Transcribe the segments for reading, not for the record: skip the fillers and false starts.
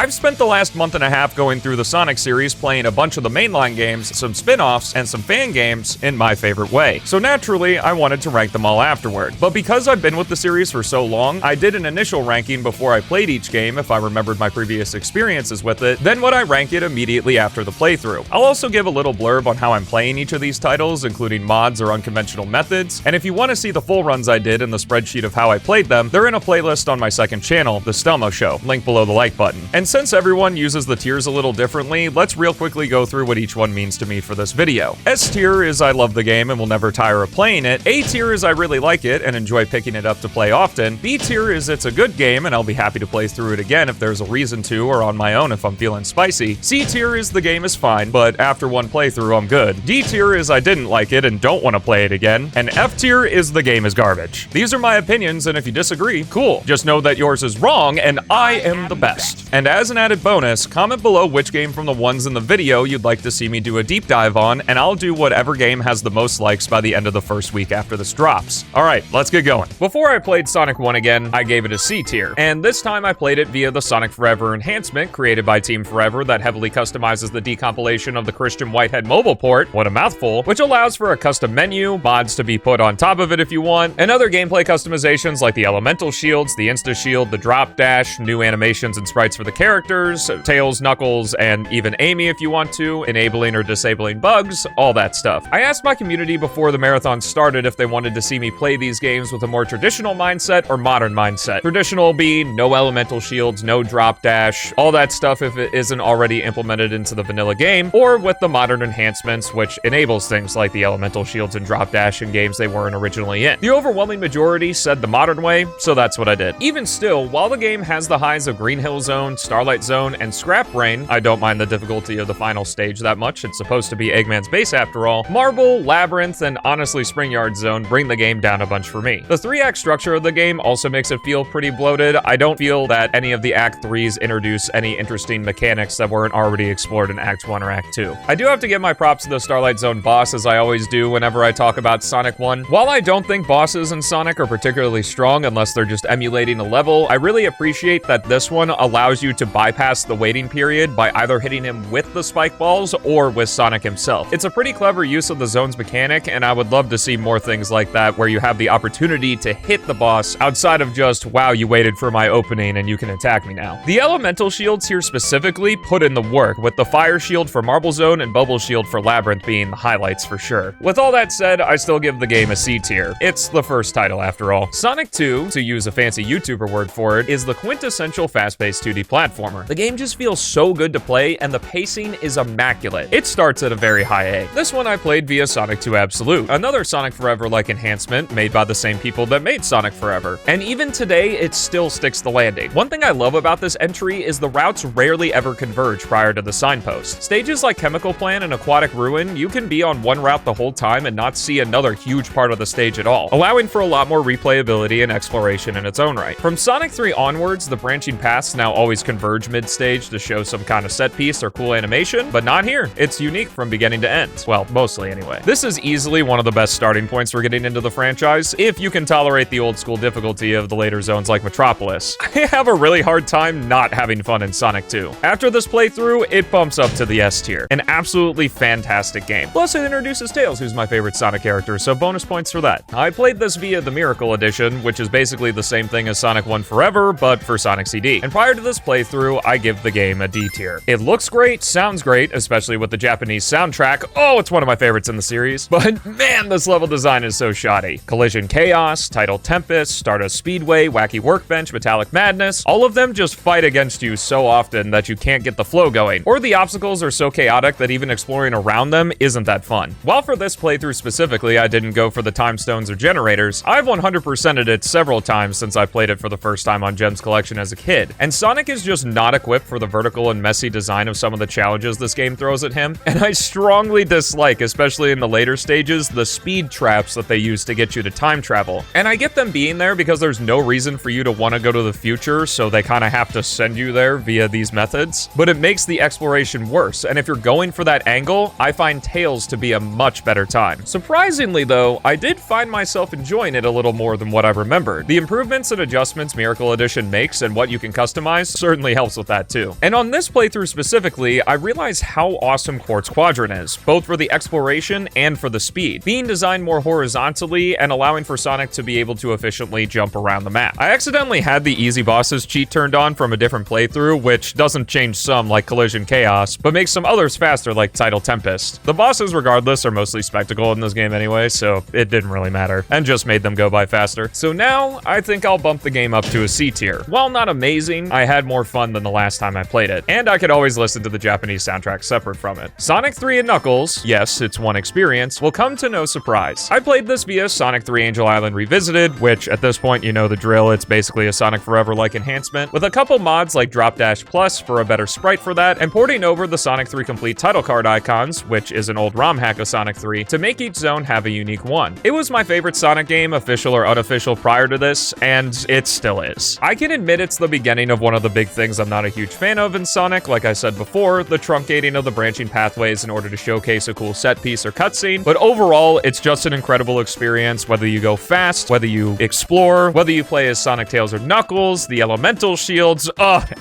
I've spent the last month and a half going through the Sonic series, playing a bunch of the mainline games, some spin-offs, and some fan games in my favorite way. So naturally, I wanted to rank them all afterward. But because I've been with the series for so long, I did an initial ranking before I played each game if I remembered my previous experiences with it, then would I rank it immediately after the playthrough. I'll also give a little blurb on how I'm playing each of these titles, including mods or unconventional methods, and if you want to see the full runs I did in the spreadsheet of how I played them, they're in a playlist on my second channel, The Stelmo Show, link below the like button. And since everyone uses the tiers a little differently, let's real quickly go through what each one means to me for this video. S tier is I love the game and will never tire of playing it. A tier is I really like it and enjoy picking it up to play often. B tier is it's a good game and I'll be happy to play through it again if there's a reason to, or on my own if I'm feeling spicy. C tier is the game is fine, but after one playthrough I'm good. D tier is I didn't like it and don't want to play it again. And F tier is the game is garbage. These are my opinions, and if you disagree, cool. Just know that yours is wrong and I am the best. And as an added bonus, comment below which game from the ones in the video you'd like to see me do a deep dive on, and I'll do whatever game has the most likes by the end of the first week after this drops. Alright, let's get going. Before I played Sonic 1 again, I gave it a C tier, and this time I played it via the Sonic Forever enhancement created by Team Forever that heavily customizes the decompilation of the Christian Whitehead mobile port, what a mouthful, which allows for a custom menu, mods to be put on top of it if you want, and other gameplay customizations like the elemental shields, the insta shield, the drop dash, new animations and sprites for the characters, Tails, Knuckles, and even Amy if you want to, enabling or disabling bugs, all that stuff. I asked my community before the marathon started if they wanted to see me play these games with a more traditional mindset or modern mindset. Traditional being no elemental shields, no drop dash, all that stuff if it isn't already implemented into the vanilla game, or with the modern enhancements which enables things like the elemental shields and drop dash in games they weren't originally in. The overwhelming majority said the modern way, so that's what I did. Even still, while the game has the highs of Green Hill Zone, Starlight Zone, and Scrap Brain, I don't mind the difficulty of the final stage that much. It's supposed to be Eggman's base after all. Marble, Labyrinth, and honestly Springyard Zone bring the game down a bunch for me. The 3-act structure of the game also makes it feel pretty bloated. I don't feel that any of the Act 3s introduce any interesting mechanics that weren't already explored in Act 1 or Act 2. I do have to give my props to the Starlight Zone boss, as I always do whenever I talk about Sonic 1. While I don't think bosses in Sonic are particularly strong unless they're just emulating a level, I really appreciate that this one allows you to bypass the waiting period by either hitting him with the spike balls or with Sonic himself. It's a pretty clever use of the zone's mechanic, and I would love to see more things like that where you have the opportunity to hit the boss outside of just, wow, you waited for my opening and you can attack me now. The elemental shields here specifically put in the work, with the fire shield for Marble Zone and bubble shield for Labyrinth being the highlights for sure. With all that said, I still give the game a C tier. It's the first title after all. Sonic 2, to use a fancy YouTuber word for it, is the quintessential fast-paced 2D platformer. The game just feels so good to play, and the pacing is immaculate. It starts at a very high A. This one I played via Sonic 2 Absolute, another Sonic Forever-like enhancement made by the same people that made Sonic Forever. And even today, it still sticks the landing. One thing I love about this entry is the routes rarely ever converge prior to the signpost. Stages like Chemical Plant and Aquatic Ruin, you can be on one route the whole time and not see another huge part of the stage at all, allowing for a lot more replayability and exploration in its own right. From Sonic 3 onwards, the branching paths now always converge mid-stage to show some kind of set piece or cool animation, but not here. It's unique from beginning to end. Well, mostly anyway. This is easily one of the best starting points for getting into the franchise, if you can tolerate the old school difficulty of the later zones like Metropolis. I have a really hard time not having fun in Sonic 2. After this playthrough, it bumps up to the S tier. An absolutely fantastic game. Plus, it introduces Tails, who's my favorite Sonic character, so bonus points for that. I played this via the Miracle Edition, which is basically the same thing as Sonic 1 Forever, but for Sonic CD. And prior to this playthrough, I give the game a D tier. It looks great, sounds great, especially with the Japanese soundtrack. Oh, it's one of my favorites in the series. But man, this level design is so shoddy. Collision Chaos, Tidal Tempest, Stardust Speedway, Wacky Workbench, Metallic Madness, all of them just fight against you so often that you can't get the flow going, or the obstacles are so chaotic that even exploring around them isn't that fun. While for this playthrough specifically, I didn't go for the time stones or generators, I've 100%ed it several times since I played it for the first time on Gems Collection as a kid, and Sonic is just not equipped for the vertical and messy design of some of the challenges this game throws at him, and I strongly dislike, especially in the later stages, the speed traps that they use to get you to time travel. And I get them being there because there's no reason for you to want to go to the future, so they kind of have to send you there via these methods, but it makes the exploration worse, and if you're going for that angle, I find Tails to be a much better time. Surprisingly though, I did find myself enjoying it a little more than what I remembered. The improvements and adjustments Miracle Edition makes and what you can customize certainly helps with that too. And on this playthrough specifically, I realized how awesome Quartz Quadrant is, both for the exploration and for the speed, being designed more horizontally and allowing for Sonic to be able to efficiently jump around the map. I accidentally had the easy bosses cheat turned on from a different playthrough, which doesn't change some like Collision Chaos, but makes some others faster like Tidal Tempest. The bosses regardless are mostly spectacle in this game anyway, so it didn't really matter, and just made them go by faster. So now, I think I'll bump the game up to a C tier. While not amazing, I had more fun than the last time I played it, and I could always listen to the Japanese soundtrack separate from it. Sonic 3 and Knuckles, yes, it's one experience, will come to no surprise. I played this via Sonic 3 Angel Island Revisited, which at this point you know the drill, it's basically a Sonic Forever-like enhancement, with a couple mods like Drop Dash Plus for a better sprite for that, and porting over the Sonic 3 Complete title card icons, which is an old ROM hack of Sonic 3, to make each zone have a unique one. It was my favorite Sonic game, official or unofficial, prior to this, and it still is. I can admit it's the beginning of one of the big things I'm not a huge fan of in Sonic, like I said before, the truncating of the branching pathways in order to showcase a cool set piece or cutscene, but overall, it's just an incredible experience, whether you go fast, whether you explore, whether you play as Sonic, Tails, or Knuckles, the elemental shields,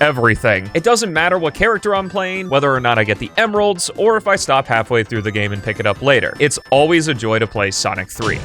everything. It doesn't matter what character I'm playing, whether or not I get the emeralds, or if I stop halfway through the game and pick it up later. It's always a joy to play Sonic 3.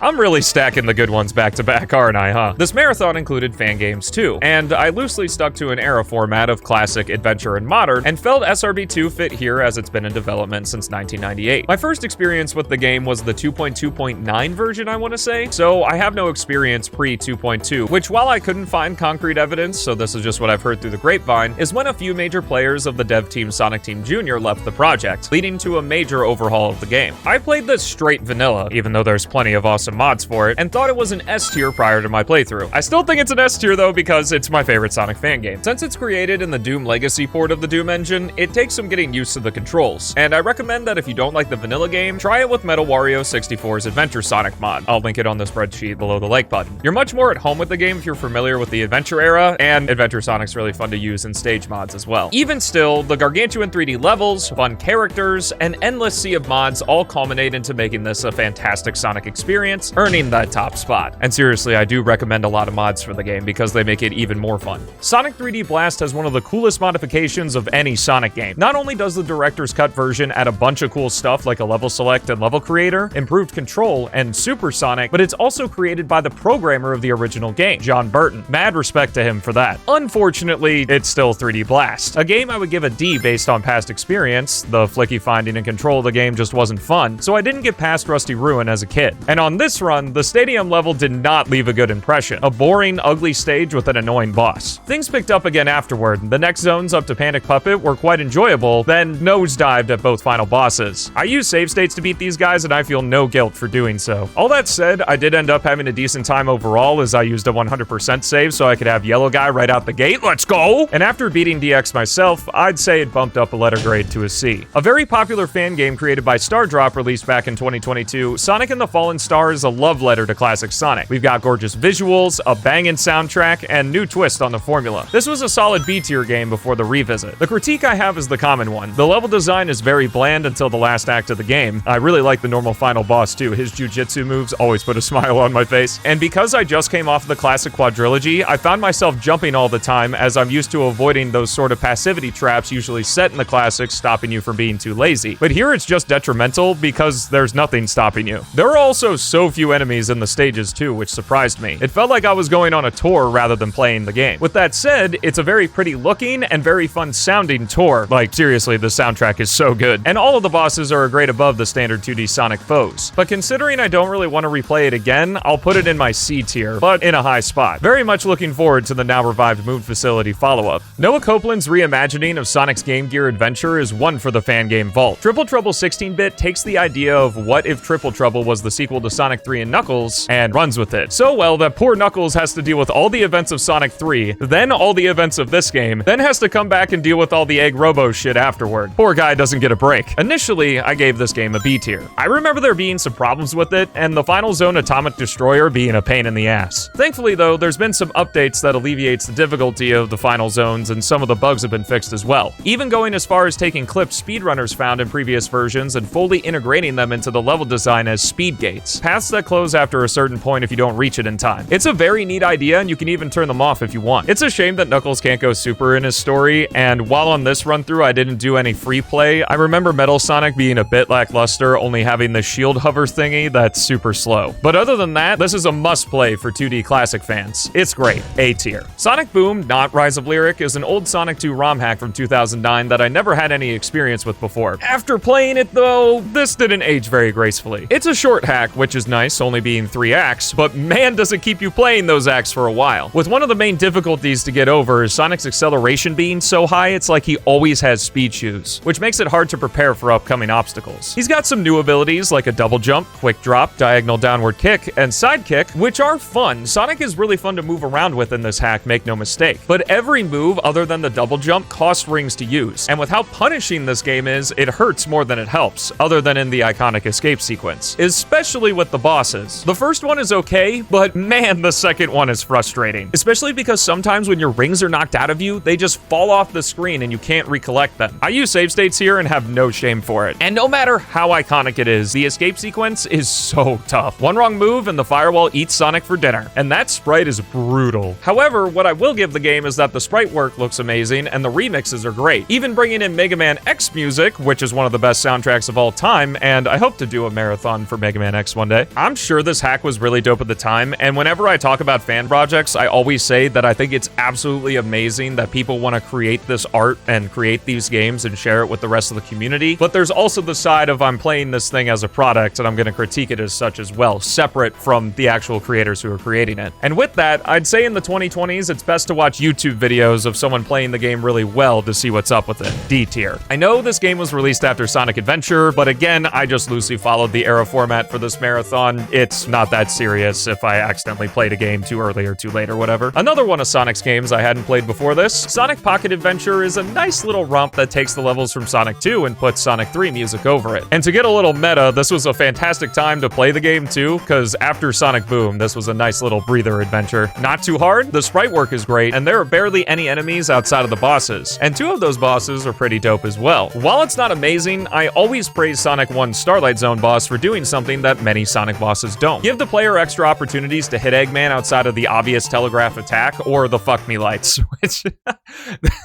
I'm really stacking the good ones back to back, aren't I, huh? This marathon included fan games too, and I loosely stuck to an era format of classic, adventure, and modern, and felt SRB2 fit here as it's been in development since 1998. My first experience with the game was the 2.2.9 version, I want to say, so I have no experience pre-2.2, which while I couldn't find concrete evidence, so this is just what I've heard through the grapevine, is when a few major players of the dev team Sonic Team Jr. left the project, leading to a major overhaul of the game. I played this straight vanilla, even though there's plenty of awesome mods for it, and thought it was an S tier prior to my playthrough. I still think it's an S tier though because it's my favorite Sonic fan game. Since it's created in the Doom Legacy port of the Doom engine, it takes some getting used to the controls, and I recommend that if you don't like the vanilla game, try it with Metal Wario 64's Adventure Sonic mod. I'll link it on the spreadsheet below the like button. You're much more at home with the game if you're familiar with the Adventure era, and Adventure Sonic's really fun to use in stage mods as well. Even still, the gargantuan 3D levels, fun characters, and endless sea of mods all culminate into making this a fantastic Sonic experience, earning that top spot. And seriously, I do recommend a lot of mods for the game because they make it even more fun. Sonic 3D Blast has one of the coolest modifications of any Sonic game. Not only does the director's cut version add a bunch of cool stuff like a level select and level creator, improved control, and Super Sonic, but it's also created by the programmer of the original game, John Burton. Mad respect to him for that. Unfortunately, it's still 3D Blast, a game I would give a D based on past experience. The flicky finding and control of the game just wasn't fun, so I didn't get past Rusty Ruin as a kid. And on this run, the stadium level did not leave a good impression. A boring, ugly stage with an annoying boss. Things picked up again afterward. The next zones up to Panic Puppet were quite enjoyable, then nosedived at both final bosses. I used save states to beat these guys, and I feel no guilt for doing so. All that said, I did end up having a decent time overall as I used a 100% save so I could have Yellow Guy right out the gate. Let's go! And after beating DX myself, I'd say it bumped up a letter grade to a C. A very popular fan game created by Stardrop released back in 2022, Sonic and the Fallen Star is a love letter to classic Sonic. We've got gorgeous visuals, a banging soundtrack, and new twist on the formula. This was a solid B-tier game before the revisit. The critique I have is the common one. The level design is very bland until the last act of the game. I really like the normal final boss too. His jujitsu moves always put a smile on my face. And because I just came off the classic quadrilogy, I found myself jumping all the time as I'm used to avoiding those sort of passivity traps usually set in the classics, stopping you from being too lazy. But here it's just detrimental because there's nothing stopping you. There are also so few enemies in the stages too, which surprised me. It felt like I was going on a tour rather than playing the game. With that said, it's a very pretty looking and very fun sounding tour. Like seriously, the soundtrack is so good. And all of the bosses are a grade above the standard 2D Sonic foes. But considering I don't really want to replay it again, I'll put it in my C tier, but in a high spot. Very much looking forward to the now revived Moon Facility follow-up. Noah Copeland's reimagining of Sonic's Game Gear adventure is one for the fan game vault. Triple Trouble 16-bit takes the idea of what if Triple Trouble was the sequel to Sonic 3 and Knuckles and runs with it. So well that poor Knuckles has to deal with all the events of Sonic 3, then all the events of this game, then has to come back and deal with all the Egg Robo shit afterward. Poor guy doesn't get a break. Initially, I gave this game a B tier. I remember there being some problems with it, and the final zone Atomic Destroyer being a pain in the ass. Thankfully though, there's been some updates that alleviates the difficulty of the final zones, and some of the bugs have been fixed as well. Even going as far as taking clips speedrunners found in previous versions and fully integrating them into the level design as speed gates. Paths that close after a certain point if you don't reach it in time. It's a very neat idea, and you can even turn them off if you want. It's a shame that Knuckles Knuckles can't go super in his story, and while on this run-through I didn't do any free play, I remember Metal Sonic being a bit lackluster, only having the shield hover thingy that's super slow. But other than that, this is a must-play for 2D classic fans. It's great, A tier. Sonic Boom, not Rise of Lyric, is an old Sonic 2 ROM hack from 2009 that I never had any experience with before. After playing it though, this didn't age very gracefully. It's a short hack, which is nice, only being 3 acts, but man does it keep you playing those acts for a while. With one of the main difficulties to get over is Sonic's acceleration being so high, it's like he always has speed shoes, which makes it hard to prepare for upcoming obstacles. He's got some new abilities like a double jump, quick drop, diagonal downward kick, and side kick, which are fun. Sonic is really fun to move around with in this hack, make no mistake. But every move other than the double jump costs rings to use, and with how punishing this game is, it hurts more than it helps, other than in the iconic escape sequence, especially with the bosses. The first one is okay, but man, the second one is frustrating, especially because sometimes when your rings are knocked out of you, they just fall off the screen and you can't recollect them. I use save states here and have no shame for it. And no matter how iconic it is, the escape sequence is so tough. One wrong move and the firewall eats Sonic for dinner, and that sprite is brutal. However, what I will give the game is that the sprite work looks amazing and the remixes are great. Even bringing in Mega Man X music, which is one of the best soundtracks of all time, and I hope to do a marathon for Mega Man X one day. I'm sure this hack was really dope at the time, and whenever I talk about fan projects, I always say that I think it's absolutely amazing that people want to create this art and create these games and share it with the rest of the community. But there's also the side of I'm playing this thing as a product and I'm going to critique it as such as well, separate from the actual creators who are creating it. And with that, I'd say in the 2020s, it's best to watch YouTube videos of someone playing the game really well to see what's up with it. D tier. I know this game was released after Sonic Adventure, but again, I just loosely followed the era format for this marathon. It's not that serious if I accidentally played a game too early or too late or whatever. Another one of Sonic's games I hadn't played before this, Sonic Pocket Adventure, is a nice little romp that takes the levels from Sonic 2 and puts Sonic 3 music over it. And to get a little meta, this was a fantastic time to play the game too, because after Sonic Boom, this was a nice little breather adventure. Not too hard, the sprite work is great, and there are barely any enemies outside of the bosses. And 2 of those bosses are pretty dope as well. While it's not amazing, I always praise Sonic 1's Starlight Zone boss for doing something that many Sonic bosses don't. Give the player extra opportunities to hit Eggman outside of the obvious telegraph attack or the fuck me lights, which well,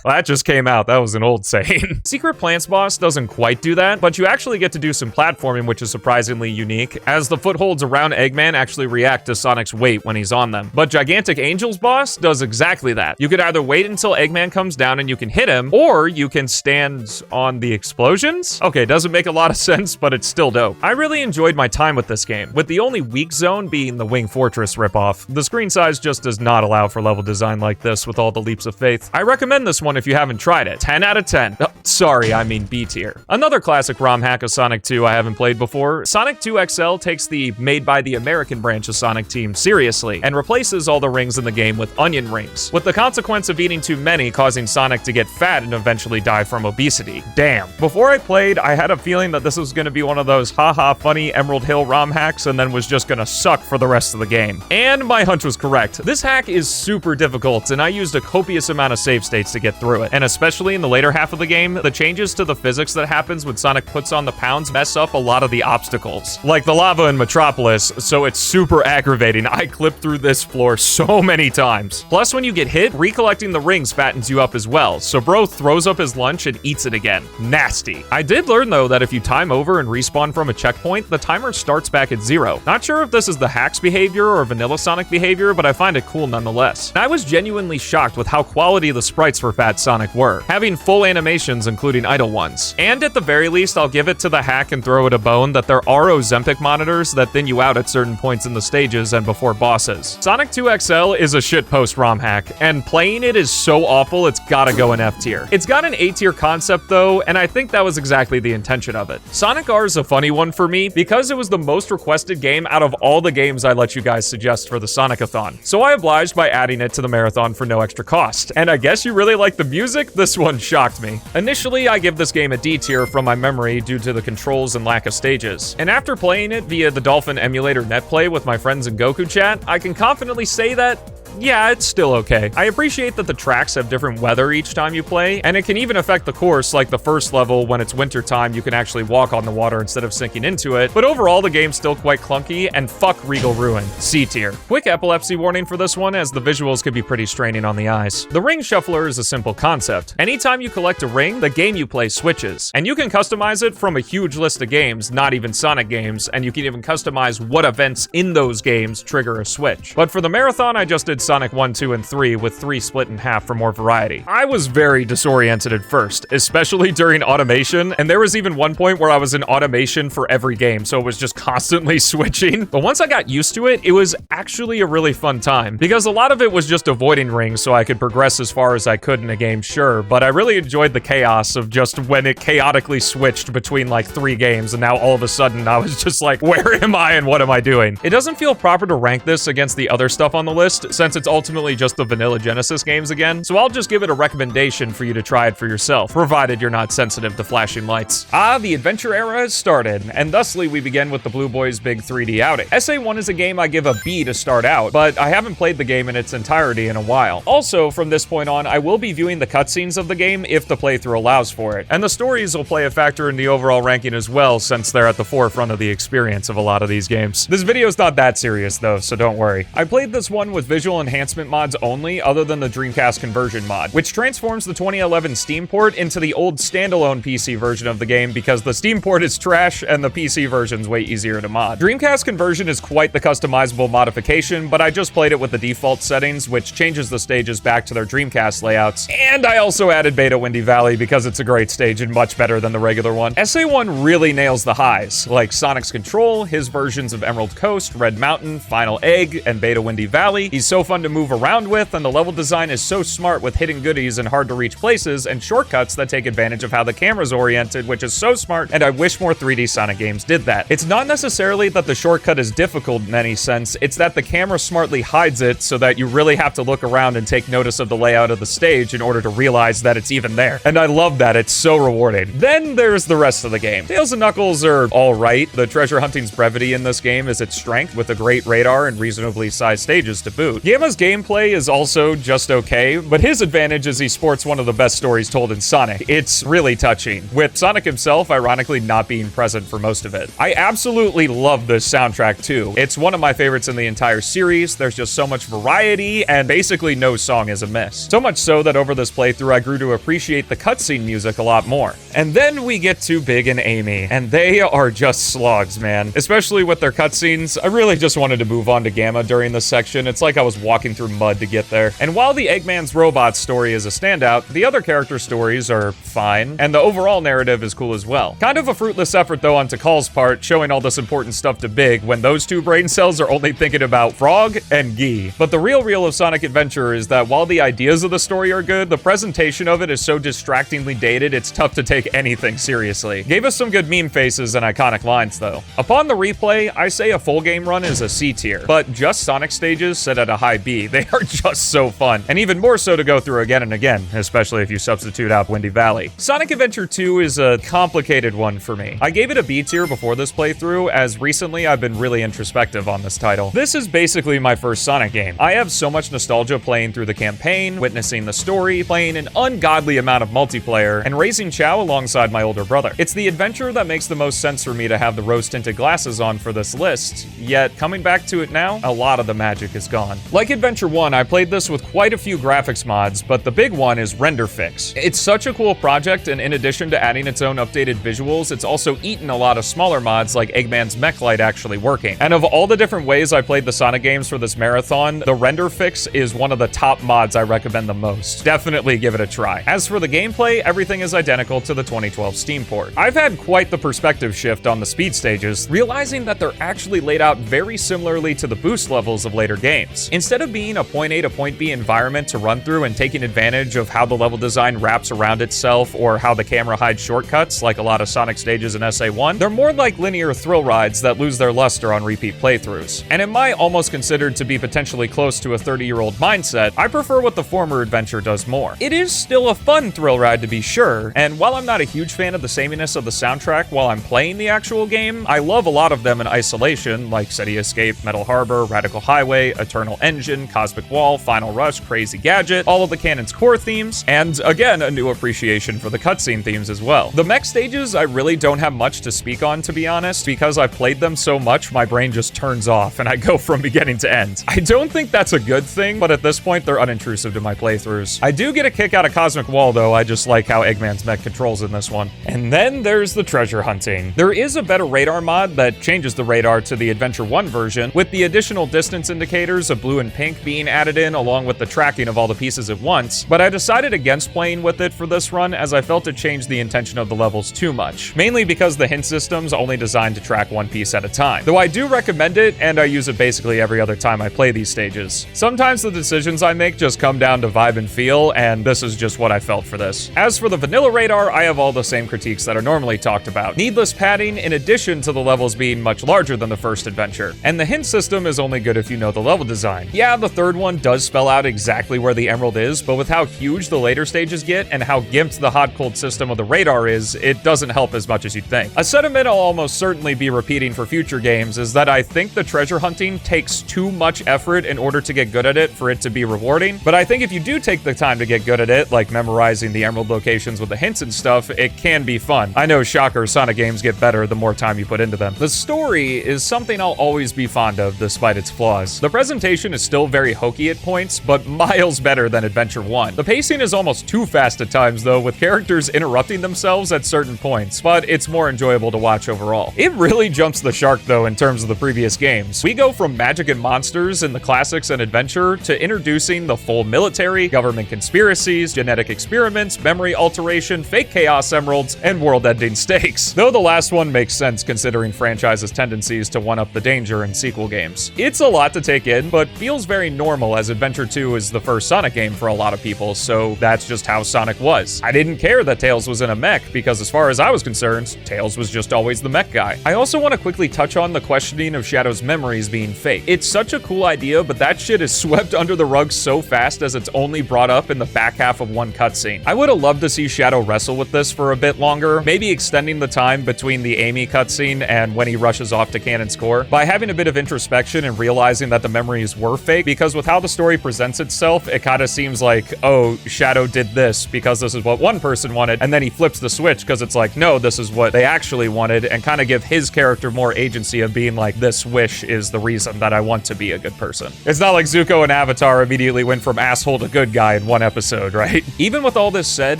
that just came out. That was an old saying. Secret Plants boss doesn't quite do that, but you actually get to do some platforming, which is surprisingly unique, as the footholds around Eggman actually react to Sonic's weight when he's on them. But Gigantic Angel's boss does exactly that. You could either wait until Eggman comes down and you can hit him, or you can stand on the explosions? Okay, doesn't make a lot of sense, but it's still dope. I really enjoyed my time with this game, with the only weak zone being the Wing Fortress ripoff. The screen size just does not allow for level design like this with all the leaps of faith. I recommend this one if you haven't tried it. 10 out of 10. Oh, sorry, I mean B tier. Another classic ROM hack of Sonic 2 I haven't played before, Sonic 2 XL takes the made by the American branch of Sonic team seriously and replaces all the rings in the game with onion rings, with the consequence of eating too many causing Sonic to get fat and eventually die from obesity. Damn. Before I played, I had a feeling that this was going to be one of those haha funny Emerald Hill ROM hacks and then was just going to suck for the rest of the game. And my hunch was correct. This hack is super difficult and I used a copious amount of save states to get through it. And especially in the later half of the game, the changes to the physics that happens when Sonic puts on the pounds mess up a lot of the obstacles, like the lava in Metropolis, so it's super aggravating. I clipped through this floor so many times. Plus, when you get hit, recollecting the rings fattens you up as well, so bro throws up his lunch and eats it again. Nasty. I did learn though that if you time over and respawn from a checkpoint, the timer starts back at 0. Not sure if this is the hack's behavior or vanilla Sonic behavior, but I find it cool nonetheless. And I was genuinely shocked with how quality the sprites for Fat Sonic were, having full animations including idle ones. And at the very least, I'll give it to the hack and throw it a bone that there are Ozempic monitors that thin you out at certain points in the stages and before bosses. Sonic 2 XL is a shitpost ROM hack, and playing it is so awful it's gotta go in F tier. It's got an A tier concept though, and I think that was exactly the intention of it. Sonic R is a funny one for me because it was the most requested game out of all the games I let you guys suggest for the Sonic-a-thon. So I obliged by adding it to the marathon for no extra cost. And I guess you really like the music? This one shocked me. Initially, I give this game a D tier from my memory due to the controls and lack of stages. And after playing it via the Dolphin emulator netplay with my friends in Goku chat, I can confidently say that yeah, it's still okay. I appreciate that the tracks have different weather each time you play, and it can even affect the course, like the first level when it's winter time, you can actually walk on the water instead of sinking into it, but overall the game's still quite clunky, and fuck Regal Ruin, C tier. Quick epilepsy warning for this one, as the visuals could be pretty straining on the eyes. The ring shuffler is a simple concept. Anytime you collect a ring, the game you play switches, and you can customize it from a huge list of games, not even Sonic games, and you can even customize what events in those games trigger a switch. But for the marathon, I just did Sonic 1, 2, and 3 with 3 split in half for more variety. I was very disoriented at first, especially during automation, and there was even one point where I was in automation for every game, so it was just constantly switching. But once I got used to it, it was actually a really fun time, because a lot of it was just avoiding rings so I could progress as far as I could in a game, sure, but I really enjoyed the chaos of just when it chaotically switched between like 3 games, and now all of a sudden I was just like, where am I and what am I doing? It doesn't feel proper to rank this against the other stuff on the list, since it's ultimately just the vanilla Genesis games again, so I'll just give it a recommendation for you to try it for yourself, provided you're not sensitive to flashing lights. The adventure era has started, and thusly we begin with the Blue Boys' big 3D outing. SA1 is a game I give a B to start out, but I haven't played the game in its entirety in a while. Also, from this point on, I will be viewing the cutscenes of the game if the playthrough allows for it, and the stories will play a factor in the overall ranking as well, since they're at the forefront of the experience of a lot of these games. This video's not that serious though, so don't worry. I played this one with visual enhancement mods only, other than the Dreamcast conversion mod, which transforms the 2011 Steam port into the old standalone PC version of the game because the Steam port is trash and the PC version's way easier to mod. Dreamcast conversion is quite the customizable modification, but I just played it with the default settings, which changes the stages back to their Dreamcast layouts. And I also added Beta Windy Valley because it's a great stage and much better than the regular one. SA1 really nails the highs, like Sonic's control, his versions of Emerald Coast, Red Mountain, Final Egg, and Beta Windy Valley. He's so fun to move around with, and the level design is so smart with hidden goodies in hard to reach places and shortcuts that take advantage of how the camera's oriented, which is so smart, and I wish more 3D Sonic games did that. It's not necessarily that the shortcut is difficult in any sense, it's that the camera smartly hides it so that you really have to look around and take notice of the layout of the stage in order to realize that it's even there. And I love that, it's so rewarding. Then there's the rest of the game. Tails and Knuckles are alright. The treasure hunting's brevity in this game is its strength, with a great radar and reasonably sized stages to boot. Gamma's gameplay is also just okay, but his advantage is he sports one of the best stories told in Sonic. It's really touching, with Sonic himself ironically not being present for most of it. I absolutely love this soundtrack too. It's one of my favorites in the entire series. There's just so much variety, and basically no song is amiss. So much so that over this playthrough I grew to appreciate the cutscene music a lot more. And then we get to Big and Amy, and they are just slogs, man. Especially with their cutscenes, I really just wanted to move on to Gamma during this section. It's like I was walking through mud to get there. And while the Eggman's robot story is a standout, the other character stories are fine, and the overall narrative is cool as well. Kind of a fruitless effort though on Tikal's part, showing all this important stuff to Big when those two brain cells are only thinking about Frog and Guy. But the real of Sonic Adventure is that while the ideas of the story are good, the presentation of it is so distractingly dated it's tough to take anything seriously. Gave us some good meme faces and iconic lines though. Upon the replay, I say a full game run is a C tier, but just Sonic stages set at a high B. They are just so fun, and even more so to go through again and again, especially if you substitute out Windy Valley. Sonic Adventure 2 is a complicated one for me. I gave it a B tier before this playthrough, as recently I've been really introspective on this title. This is basically my first Sonic game. I have so much nostalgia playing through the campaign, witnessing the story, playing an ungodly amount of multiplayer, and raising Chao alongside my older brother. It's the adventure that makes the most sense for me to have the rose-tinted glasses on for this list, yet coming back to it now, a lot of the magic is gone. Like Adventure 1, I played this with quite a few graphics mods, but the big one is Render Fix. It's such a cool project, and in addition to adding its own updated visuals, it's also eaten a lot of smaller mods like Eggman's Mech Light actually working. And of all the different ways I played the Sonic games for this marathon, the Render Fix is one of the top mods I recommend the most. Definitely give it a try. As for the gameplay, everything is identical to the 2012 Steam port. I've had quite the perspective shift on the speed stages, realizing that they're actually laid out very similarly to the boost levels of later games. Instead of being a point A to point B environment to run through and taking advantage of how the level design wraps around itself or how the camera hides shortcuts like a lot of Sonic stages in SA1, they're more like linear thrill rides that lose their luster on repeat playthroughs. And in my almost considered to be potentially close to a 30-year-old mindset, I prefer what the former adventure does more. It is still a fun thrill ride to be sure, and while I'm not a huge fan of the sameness of the soundtrack while I'm playing the actual game, I love a lot of them in isolation, like City Escape, Metal Harbor, Radical Highway, Eternal Engine, Engine, Cosmic Wall, Final Rush, Crazy Gadget, all of the canon's core themes, and again, a new appreciation for the cutscene themes as well. The mech stages, I really don't have much to speak on, to be honest. Because I've played them so much, my brain just turns off and I go from beginning to end. I don't think that's a good thing, but at this point, they're unintrusive to my playthroughs. I do get a kick out of Cosmic Wall, though. I just like how Eggman's mech controls in this one. And then there's the treasure hunting. There is a better radar mod that changes the radar to the Adventure 1 version, with the additional distance indicators of blue and pink being added in, along with the tracking of all the pieces at once, but I decided against playing with it for this run as I felt it changed the intention of the levels too much, mainly because the hint system's only designed to track one piece at a time. Though I do recommend it, and I use it basically every other time I play these stages. Sometimes the decisions I make just come down to vibe and feel, and this is just what I felt for this. As for the vanilla radar, I have all the same critiques that are normally talked about. Needless padding, in addition to the levels being much larger than the first adventure. And the hint system is only good if you know the level design. Yeah, the third one does spell out exactly where the emerald is, but with how huge the later stages get and how gimped the hot-cold system of the radar is, it doesn't help as much as you'd think. A sentiment I'll almost certainly be repeating for future games is that I think the treasure hunting takes too much effort in order to get good at it for it to be rewarding, but I think if you do take the time to get good at it, like memorizing the emerald locations with the hints and stuff, it can be fun. I know, shocker, Sonic games get better the more time you put into them. The story is something I'll always be fond of despite its flaws. The presentation is still very hokey at points, but miles better than Adventure 1. The pacing is almost too fast at times though, with characters interrupting themselves at certain points, but it's more enjoyable to watch overall. It really jumps the shark though in terms of the previous games. We go from magic and monsters in the classics and adventure to introducing the full military, government conspiracies, genetic experiments, memory alteration, fake chaos emeralds, and world-ending stakes. Though the last one makes sense considering franchise's tendencies to one-up the danger in sequel games. It's a lot to take in, but feels very normal as Adventure 2 is the first Sonic game for a lot of people, so that's just how Sonic was. I didn't care that Tails was in a mech, because as far as I was concerned, Tails was just always the mech guy. I also want to quickly touch on the questioning of Shadow's memories being fake. It's such a cool idea, but that shit is swept under the rug so fast as it's only brought up in the back half of one cutscene. I would have loved to see Shadow wrestle with this for a bit longer, maybe extending the time between the Amy cutscene and when he rushes off to Canon's core, by having a bit of introspection and realizing that the memories were fake, because with how the story presents itself, it kind of seems like, oh, Shadow did this because this is what one person wanted, and then he flips the switch because it's like, no, this is what they actually wanted, and kind of give his character more agency of being like, this wish is the reason that I want to be a good person. It's not like Zuko and Avatar immediately went from asshole to good guy in one episode, right? Even with all this said,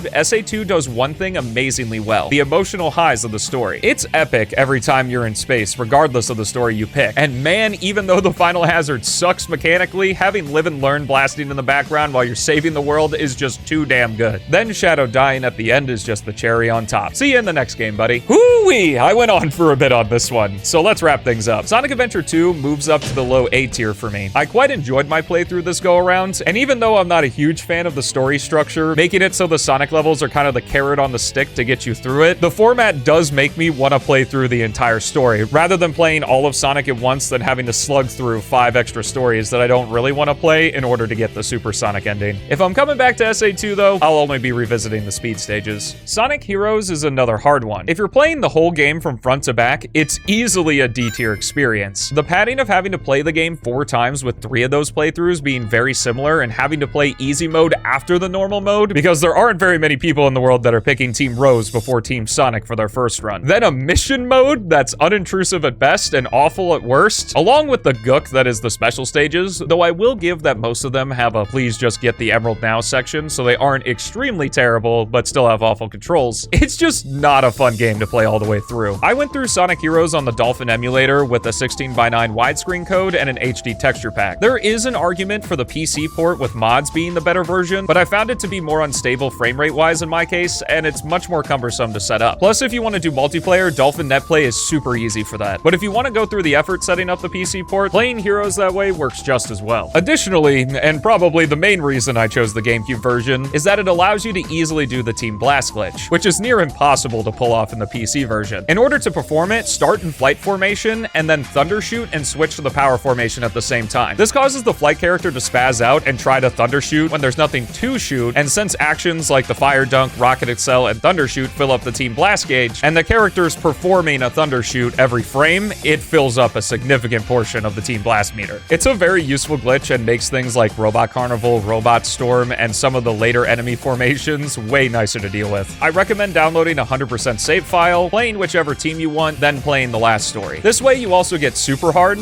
SA2 does one thing amazingly well: the emotional highs of the story. It's epic every time you're in space, regardless of the story you pick. And man, even though the final hazard sucks mechanically, having Live and Learn blasting in the background while you're saving the world is just too damn good. Then Shadow dying at the end is just the cherry on top. See you in the next game, buddy. Whoo-wee! I went on for a bit on this one, so let's wrap things up. Sonic Adventure 2 moves up to the low A tier for me. I quite enjoyed my playthrough this go-around, and even though I'm not a huge fan of the story structure, making it so the Sonic levels are kind of the carrot on the stick to get you through it, the format does make me want to play through the entire story, rather than playing all of Sonic at once than having to slug through 5 extra stories that I don't really want to play in order to get the Super Sonic ending. If I'm coming back to SA2 though, I'll only be revisiting the speed stages. Sonic Heroes is another hard one. If you're playing the whole game from front to back, it's easily a D-tier experience. The padding of having to play the game 4 times with 3 of those playthroughs being very similar and having to play easy mode after the normal mode, because there aren't very many people in the world that are picking Team Rose before Team Sonic for their first run. Then a mission mode that's unintrusive at best and awful at worst, along with the gook that is the special stages, though I will give that most of them have a please just get the Emerald Now section, so they aren't extremely terrible, but still have awful controls. It's just not a fun game to play all the way through. I went through Sonic Heroes on the Dolphin emulator with a 16:9 widescreen code and an HD texture pack. There is an argument for the PC port with mods being the better version, but I found it to be more unstable frame rate wise in my case, and it's much more cumbersome to set up. Plus, if you want to do multiplayer, Dolphin Netplay is super easy for that. But if you want to go through the effort setting up the PC port, playing Heroes that way works just as well. Additionally, and probably the main reason I chose the GameCube version, is that it allows you to easily do the Team Blast glitch, which is near impossible to pull off in the PC version. In order to perform it, start in flight formation, and then thundershoot and switch to the power formation at the same time. This causes the flight character to spaz out and try to thundershoot when there's nothing to shoot, and since actions like the Fire Dunk, Rocket Excel, and Thundershoot fill up the Team Blast gauge, and the character's performing a Thundershoot every frame, it fills up a significant portion of the Team Blast meter. It's a very useful glitch and makes things like Robot Carnival, Robot Storm, and some of the later enemy formations way nicer to deal with. I recommend downloading a 100% save file, playing whichever team you want, then playing the last story. This way you also get super hard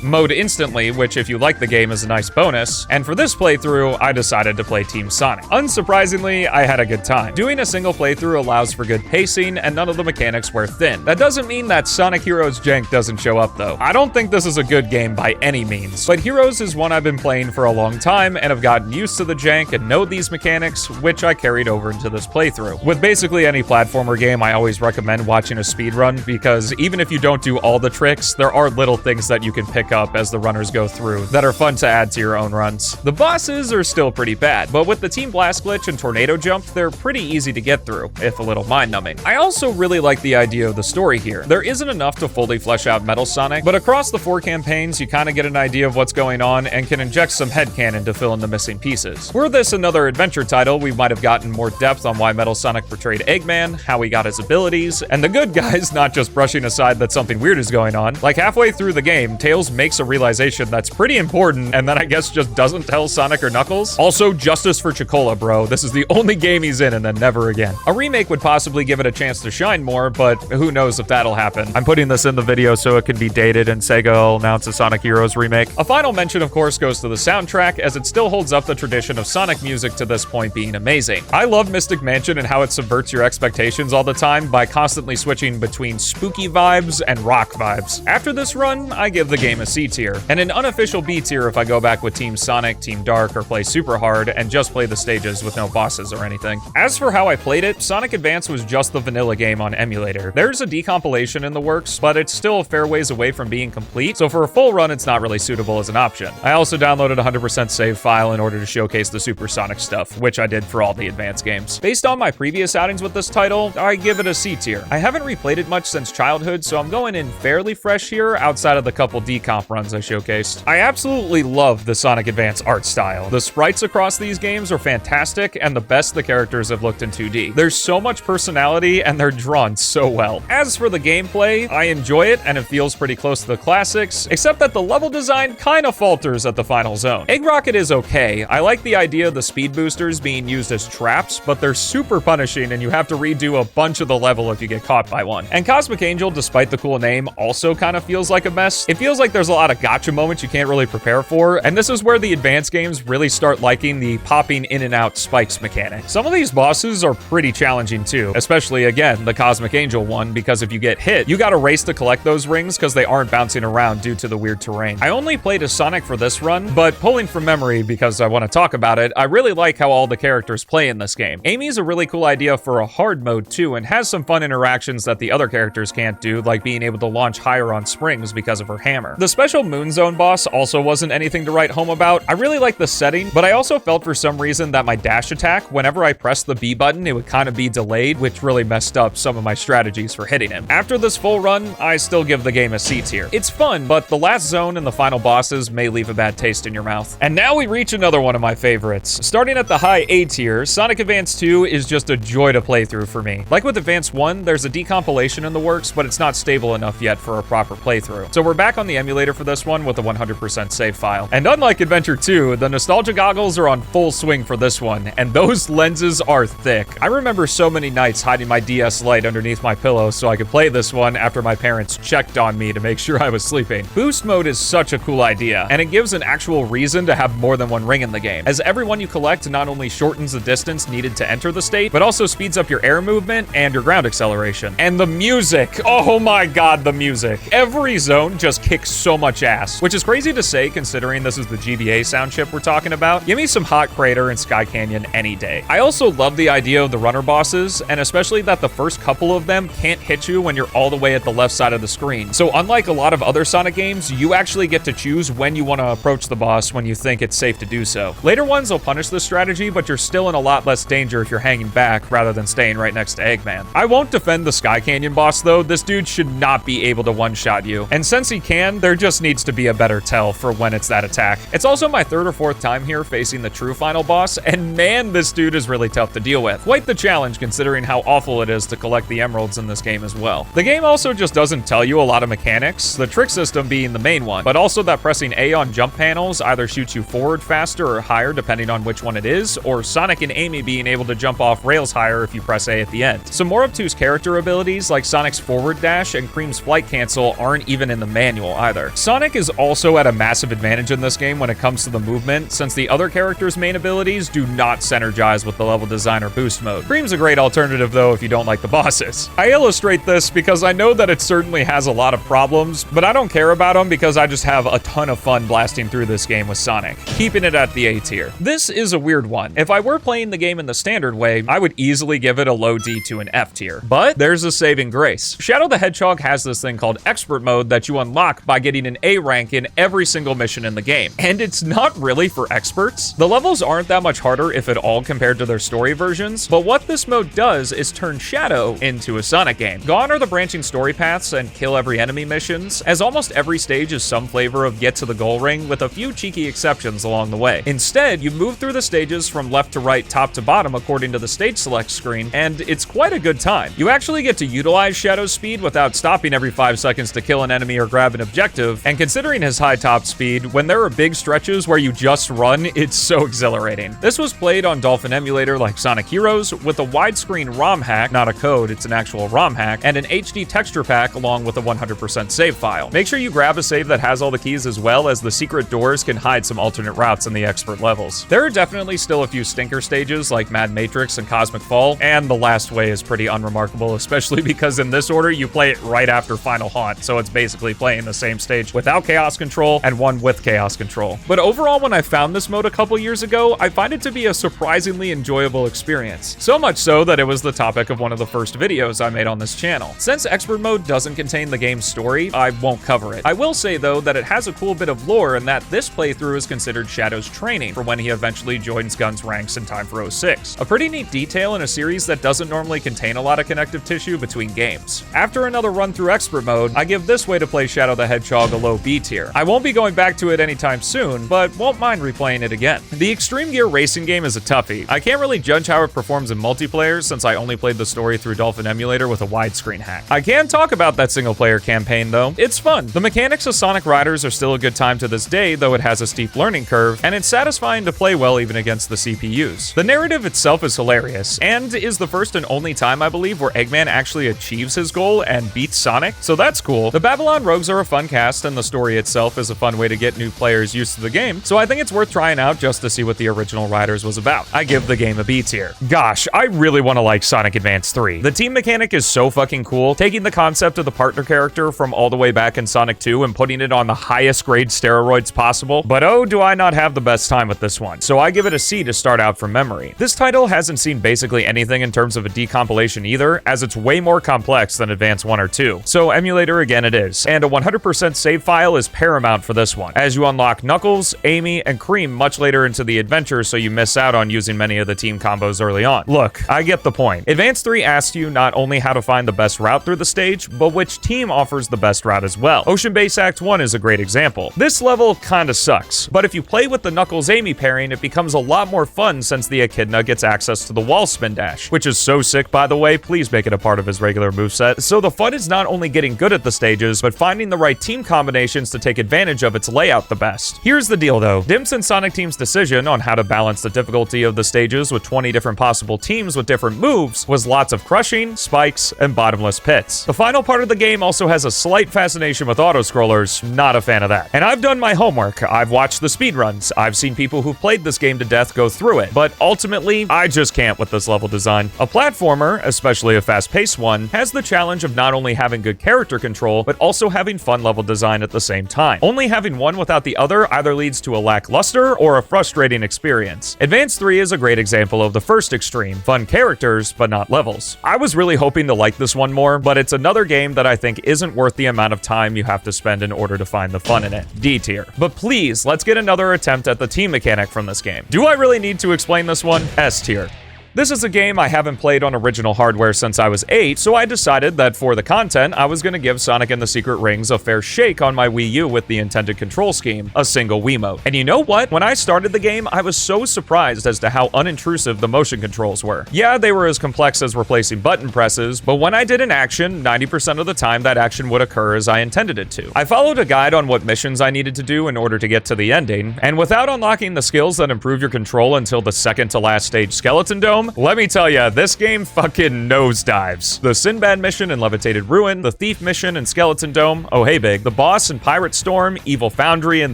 mode instantly, which if you like the game is a nice bonus, and for this playthrough, I decided to play Team Sonic. Unsurprisingly, I had a good time. Doing a single playthrough allows for good pacing, and none of the mechanics wear thin. That doesn't mean that Sonic Heroes jank doesn't show up though. I don't think this is a good game by any means, but Heroes is one I've been playing for a long time and have gotten used to the jank and know these mechanics, which I carried over into this playthrough. With basically any platformer game, I always recommend watching a speedrun, because even if you don't do all the tricks, there are little things that you can pick up as the runners go through that are fun to add to your own runs. The bosses are still pretty bad, but with the Team Blast glitch and Tornado Jump, they're pretty easy to get through, if a little mind-numbing. I also really like the idea of the story here. There isn't enough to fully flesh out Metal Sonic, but across the 4 campaigns, you kind of get an idea of what's going on and can inject some headcanon to fill in the missing pieces. Were this another adventure title, we might have gotten more depth on why Metal Sonic portrayed Eggman, how he got his abilities, and the good guys not just brushing aside that something weird is going on. Like halfway through the game, Tails makes a realization that's pretty important, and then I guess just doesn't tell Sonic or Knuckles. Also, justice for Chicola, bro. This is the only game he's in, and then never again. A remake would possibly give it a chance to shine more, but who knows if that'll happen. I'm putting this in the video so it can be dated, and Sega will announce a Sonic Heroes remake. A final mention, of course, goes to the soundtrack, as it still holds up the tradition of Sonic music to this point being amazing. I love Mystic Mansion and how it subverts your expectations all the time by constantly switching between spooky vibes and rock vibes. After this run, I give the game a C tier, and an unofficial B tier if I go back with Team Sonic, Team Dark, or play super hard and just play the stages with no bosses or anything. As for how I played it, Sonic Advance was just the vanilla game on emulator. There's a decompilation in the works, but it's still a fair ways away from being complete, so for a full run it's not really suitable as an option. I also downloaded a 100% save file in order to showcase the Super Sonic stuff, which I did for all the Advance games. Based on my previous outings with this title, I give it a C tier. I haven't replayed it much since childhood, so I'm going in fairly fresh here outside of the couple decomp runs I showcased. I absolutely love the Sonic Advance art style. The sprites across these games are fantastic and the best the characters have looked in 2D. There's so much personality and they're drawn so well. As for the gameplay, I enjoy it and it feels pretty close to the classics, except that the level design kind of falters at the final zone. Egg Rocket is okay. I like the idea of the speed boosters being used as traps, but they're super punishing and you have to redo a bunch of the level if you get caught by one. And Cosmic Angel, despite the cool name, also kind of feels like a mess. It feels like there's a lot of gotcha moments you can't really prepare for, and this is where the advanced games really start liking the popping in and out spikes mechanic. Some of these bosses are pretty challenging too, especially again the Cosmic Angel one, because if you get hit, you gotta race to collect those rings because they aren't bouncing around due to the weird terrain. I only played as Sonic for this run, but pulling from memory because I want to talk about it, I really like how all the characters play in this game. Amy's a really cool idea for a hard mode too, and has some fun interactions that the other characters can't do, like being able to launch higher on springs because of her hammer. The special Moon Zone boss also wasn't anything to write home about. I really like the setting, but I also felt for some reason that my dash attack, whenever I pressed the B button, it would kind of be delayed, which really messed up some of my strategies for hitting him. After this full run, I still give the game a C tier. It's fun, but the last zone and the final bosses may leave a bad taste in your mouth. And now we reach another one of my favorites. Starting at the high A tier, Sonic Advance 2 is just a joy to play through for me. Like with Advance 1, there's a decompilation in the works, but it's not stable enough yet for a proper playthrough. So we're back on the emulator for this one with a 100% save file. And unlike Adventure 2, the nostalgia goggles are on full swing for this one, and those lenses are thick. I remember so many nights hiding my DS Lite underneath my pillow so I could play this one after my parents checked on me to make sure I was sleeping. Boost mode is such a cool idea, and it gives an actual reason to have more than one ring in the game, as every one you collect not only shortens the distance needed to enter the state, but also speeds up your air movement and your ground acceleration. And the music, oh my god, the music. Every zone just kicks so much ass, which is crazy to say considering this is the GBA sound chip we're talking about. Give me some Hot Crater and Sky Canyon any day. I also love the idea of the runner bosses, and especially that the first couple of them can't hit you when you're all the way at the left side of the screen. So unlike a lot of other Sonic games, you actually get to choose when you want to approach the boss when you think it's safe to do so. Later ones will punish this strategy, but you're still in a lot less danger if you're hanging back rather than staying right next to Eggman. I won't defend the Sky Canyon boss though. This dude should not be able to one-shot you. And since he can, there just needs to be a better tell for when it's that attack. It's also my third or fourth time here facing the true final boss, and man, this dude is really tough to deal with. Quite the challenge considering how awful it is to collect the emeralds in this game as well. The game also just doesn't tell you a lot of mechanics, the trick system being the main one, but also that pressing A on jump panels either shoots you forward faster or higher depending on which one it is, or Sonic and Amy being able to jump off rails higher if you press A at the end. Some more obtuse character abilities like Sonic's forward dash and Cream's flight cancel aren't even in the manual either. Sonic is also at a massive advantage in this game when it comes to the movement, since the other characters' main abilities do not synergize with the level design or boost mode. Cream's a great alternative though if you don't like the bosses. I illustrate this because I know that it certainly has a lot of problems, but I don't care about them because I just have a ton of fun blasting through this game with Sonic, keeping it at the A tier. This is a weird one. If I were playing the game in the standard way, I would easily give it a low D to an F tier. But there's a saving grace. Shadow the Hedgehog has this thing called Expert Mode that you unlock by getting an A rank in every single mission in the game. And it's not really for experts. The levels aren't that much harder, if at all, compared to their story versions, but what this mode does is turn Shadow into a Sonic game. Gone are the branching story paths and kill every enemy missions, as almost every stage is some flavor of get to the goal ring with a few cheeky exceptions along the way. Instead, you move through the stages from left to right, top to bottom according to the stage select screen, and it's quite a good time. You actually get to utilize Shadow's speed without stopping every 5 seconds to kill an enemy or grab an objective, and considering his high top speed, when there are big stretches where you just run, it's so exhilarating. This was played on Dolphin emulator like Sonic Heroes with a widescreen ROM hack, not a code, it's an actual ROM hack, and an HD texture pack along with a 100% save file. Make sure you grab a save that has all the keys as well, as the secret doors can hide some alternate routes in the expert levels. There are definitely still a few stinker stages like Mad Matrix and Cosmic Fall, and the last way is pretty unremarkable, especially because in this order you play it right after Final Haunt, so it's basically playing the same stage without Chaos Control and one with Chaos Control. But overall, when I found this mode a couple years ago, I find it to be a surprisingly enjoyable experience. So much so that it was the topic of one of the first videos I made on this channel. Since Expert Mode doesn't contain the game's story, I won't cover it. I will say though that it has a cool bit of lore in that this playthrough is considered Shadow's training for when he eventually joins Gun's ranks in time for 06. A pretty neat detail in a series that doesn't normally contain a lot of connective tissue between games. After another run through Expert Mode, I give this way to play Shadow the Hedgehog a low B tier. I won't be going back to it anytime soon, but won't mind replaying it again. The Extreme Gear racing game is a toughie. I can't really judge how it performs in multiplayer since I only played the story through Dolphin emulator with a widescreen hack. I can talk about that single player campaign though. It's fun. The mechanics of Sonic Riders are still a good time to this day, though it has a steep learning curve, and it's satisfying to play well even against the CPUs. The narrative itself is hilarious, and is the first and only time I believe where Eggman actually achieves his goal and beats Sonic, so that's cool. The Babylon Rogues are a fun cast, and the story itself is a fun way to get new players used to the game, so I think it's worth trying out just to see what the original Riders was about. I give the game a B tier. Gosh, I really want to like Sonic Advance 3. The team mechanic is so fucking cool, taking the concept of the partner character from all the way back in Sonic 2 and putting it on the highest grade steroids possible, but oh, do I not have the best time with this one, so I give it a C to start out from memory. This title hasn't seen basically anything in terms of a decompilation either, as it's way more complex than Advance 1 or 2, so emulator again it is, and a 100% save file is paramount for this one, as you unlock Knuckles, Amy, and Cream much later into the adventure, so you miss out on using many of the team combos early on. Look, I get the point. Advance 3 asks you not only how to find the best route through the stage, but which team offers the best route as well. Ocean Base Act 1 is a great example. This level kinda sucks, but if you play with the Knuckles-Amy pairing, it becomes a lot more fun since the Echidna gets access to the wall spin dash, which is so sick by the way, please make it a part of his regular moveset. So the fun is not only getting good at the stages, but finding the right team combinations to take advantage of its layout the best. Here's the deal though, Dimps and Sonic Team's decision on how to balance the difficulty of the stages with 20 different possible teams with different moves was lots of crushing, spikes, and bottomless pits. The final part of the game also has a slight fascination with auto-scrollers, not a fan of that. And I've done my homework, I've watched the speedruns, I've seen people who've played this game to death go through it, but ultimately, I just can't with this level design. A platformer, especially a fast-paced one, has the challenge of not only having good character control, but also having fun level design at the same time. Only having one without the other either leads to a lackluster or a frustrating experience. Advance 3 is a great example of the first extreme, fun characters, but not levels. I was really hoping to like this one more, but it's another game that I think isn't worth the amount of time you have to spend in order to find the fun in it. D tier. But please, let's get another attempt at the team mechanic from this game. Do I really need to explain this one? S tier. This is a game I haven't played on original hardware since I was 8, so I decided that for the content, I was going to give Sonic and the Secret Rings a fair shake on my Wii U with the intended control scheme, a single Wiimote. And you know what? When I started the game, I was so surprised as to how unintrusive the motion controls were. Yeah, they were as complex as replacing button presses, but when I did an action, 90% of the time that action would occur as I intended it to. I followed a guide on what missions I needed to do in order to get to the ending, and without unlocking the skills that improve your control until the second to last stage Skeleton Dome, let me tell ya, this game fucking nosedives. The Sinbad mission in Levitated Ruin, the Thief mission in Skeleton Dome, oh hey big, the boss in Pirate Storm, Evil Foundry in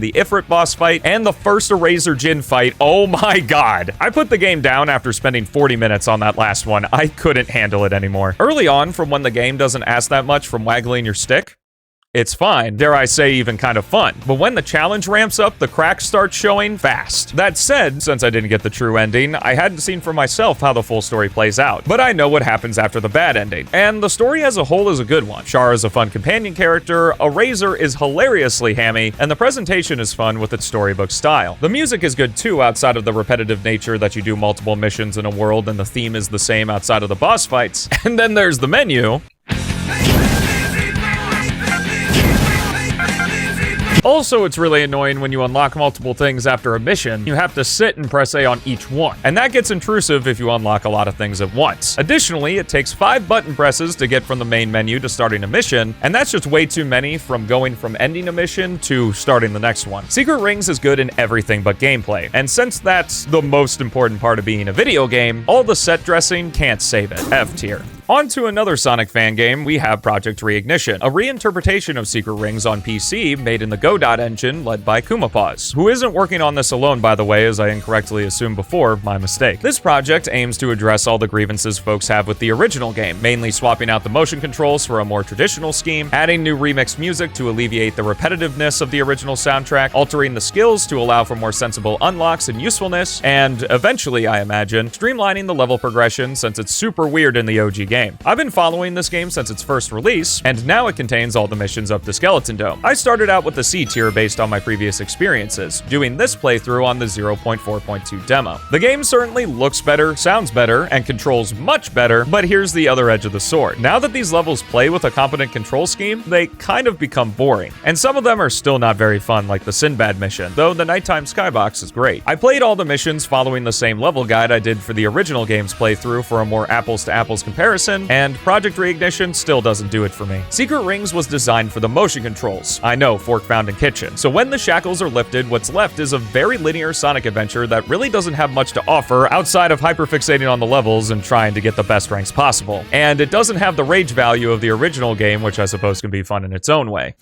the Ifrit boss fight, and the first Eraser Jin fight, oh my god. I put the game down after spending 40 minutes on that last one. I couldn't handle it anymore. Early on, from when the game doesn't ask that much from waggling your stick, it's fine, dare I say even kind of fun. But when the challenge ramps up, the cracks start showing fast. That said, since I didn't get the true ending, I hadn't seen for myself how the full story plays out. But I know what happens after the bad ending. And the story as a whole is a good one. Char is a fun companion character, Eraser is hilariously hammy, and the presentation is fun with its storybook style. The music is good too, outside of the repetitive nature that you do multiple missions in a world and the theme is the same outside of the boss fights. And then there's the menu. Also, it's really annoying when you unlock multiple things after a mission, you have to sit and press A on each one. And that gets intrusive if you unlock a lot of things at once. Additionally, it takes 5 button presses to get from the main menu to starting a mission, and that's just way too many from going from ending a mission to starting the next one. Secret Rings is good in everything but gameplay, and since that's the most important part of being a video game, all the set dressing can't save it. F tier. On to another Sonic fan game, we have Project Reignition, a reinterpretation of Secret Rings on PC made in the Godot engine led by Kumapaz, who isn't working on this alone, by the way, as I incorrectly assumed before, my mistake. This project aims to address all the grievances folks have with the original game, mainly swapping out the motion controls for a more traditional scheme, adding new remixed music to alleviate the repetitiveness of the original soundtrack, altering the skills to allow for more sensible unlocks and usefulness, and eventually, I imagine, streamlining the level progression since it's super weird in the OG game. I've been following this game since its first release, and now it contains all the missions up to Skeleton Dome. I started out with the C tier based on my previous experiences, doing this playthrough on the 0.4.2 demo. The game certainly looks better, sounds better, and controls much better, but here's the other edge of the sword. Now that these levels play with a competent control scheme, they kind of become boring. And some of them are still not very fun, like the Sinbad mission, though the nighttime skybox is great. I played all the missions following the same level guide I did for the original game's playthrough for a more apples-to-apples comparison, and Project Reignition still doesn't do it for me. Secret Rings was designed for the motion controls. I know, fork found in kitchen. So when the shackles are lifted, what's left is a very linear Sonic adventure that really doesn't have much to offer outside of hyperfixating on the levels and trying to get the best ranks possible. And it doesn't have the rage value of the original game, which I suppose can be fun in its own way.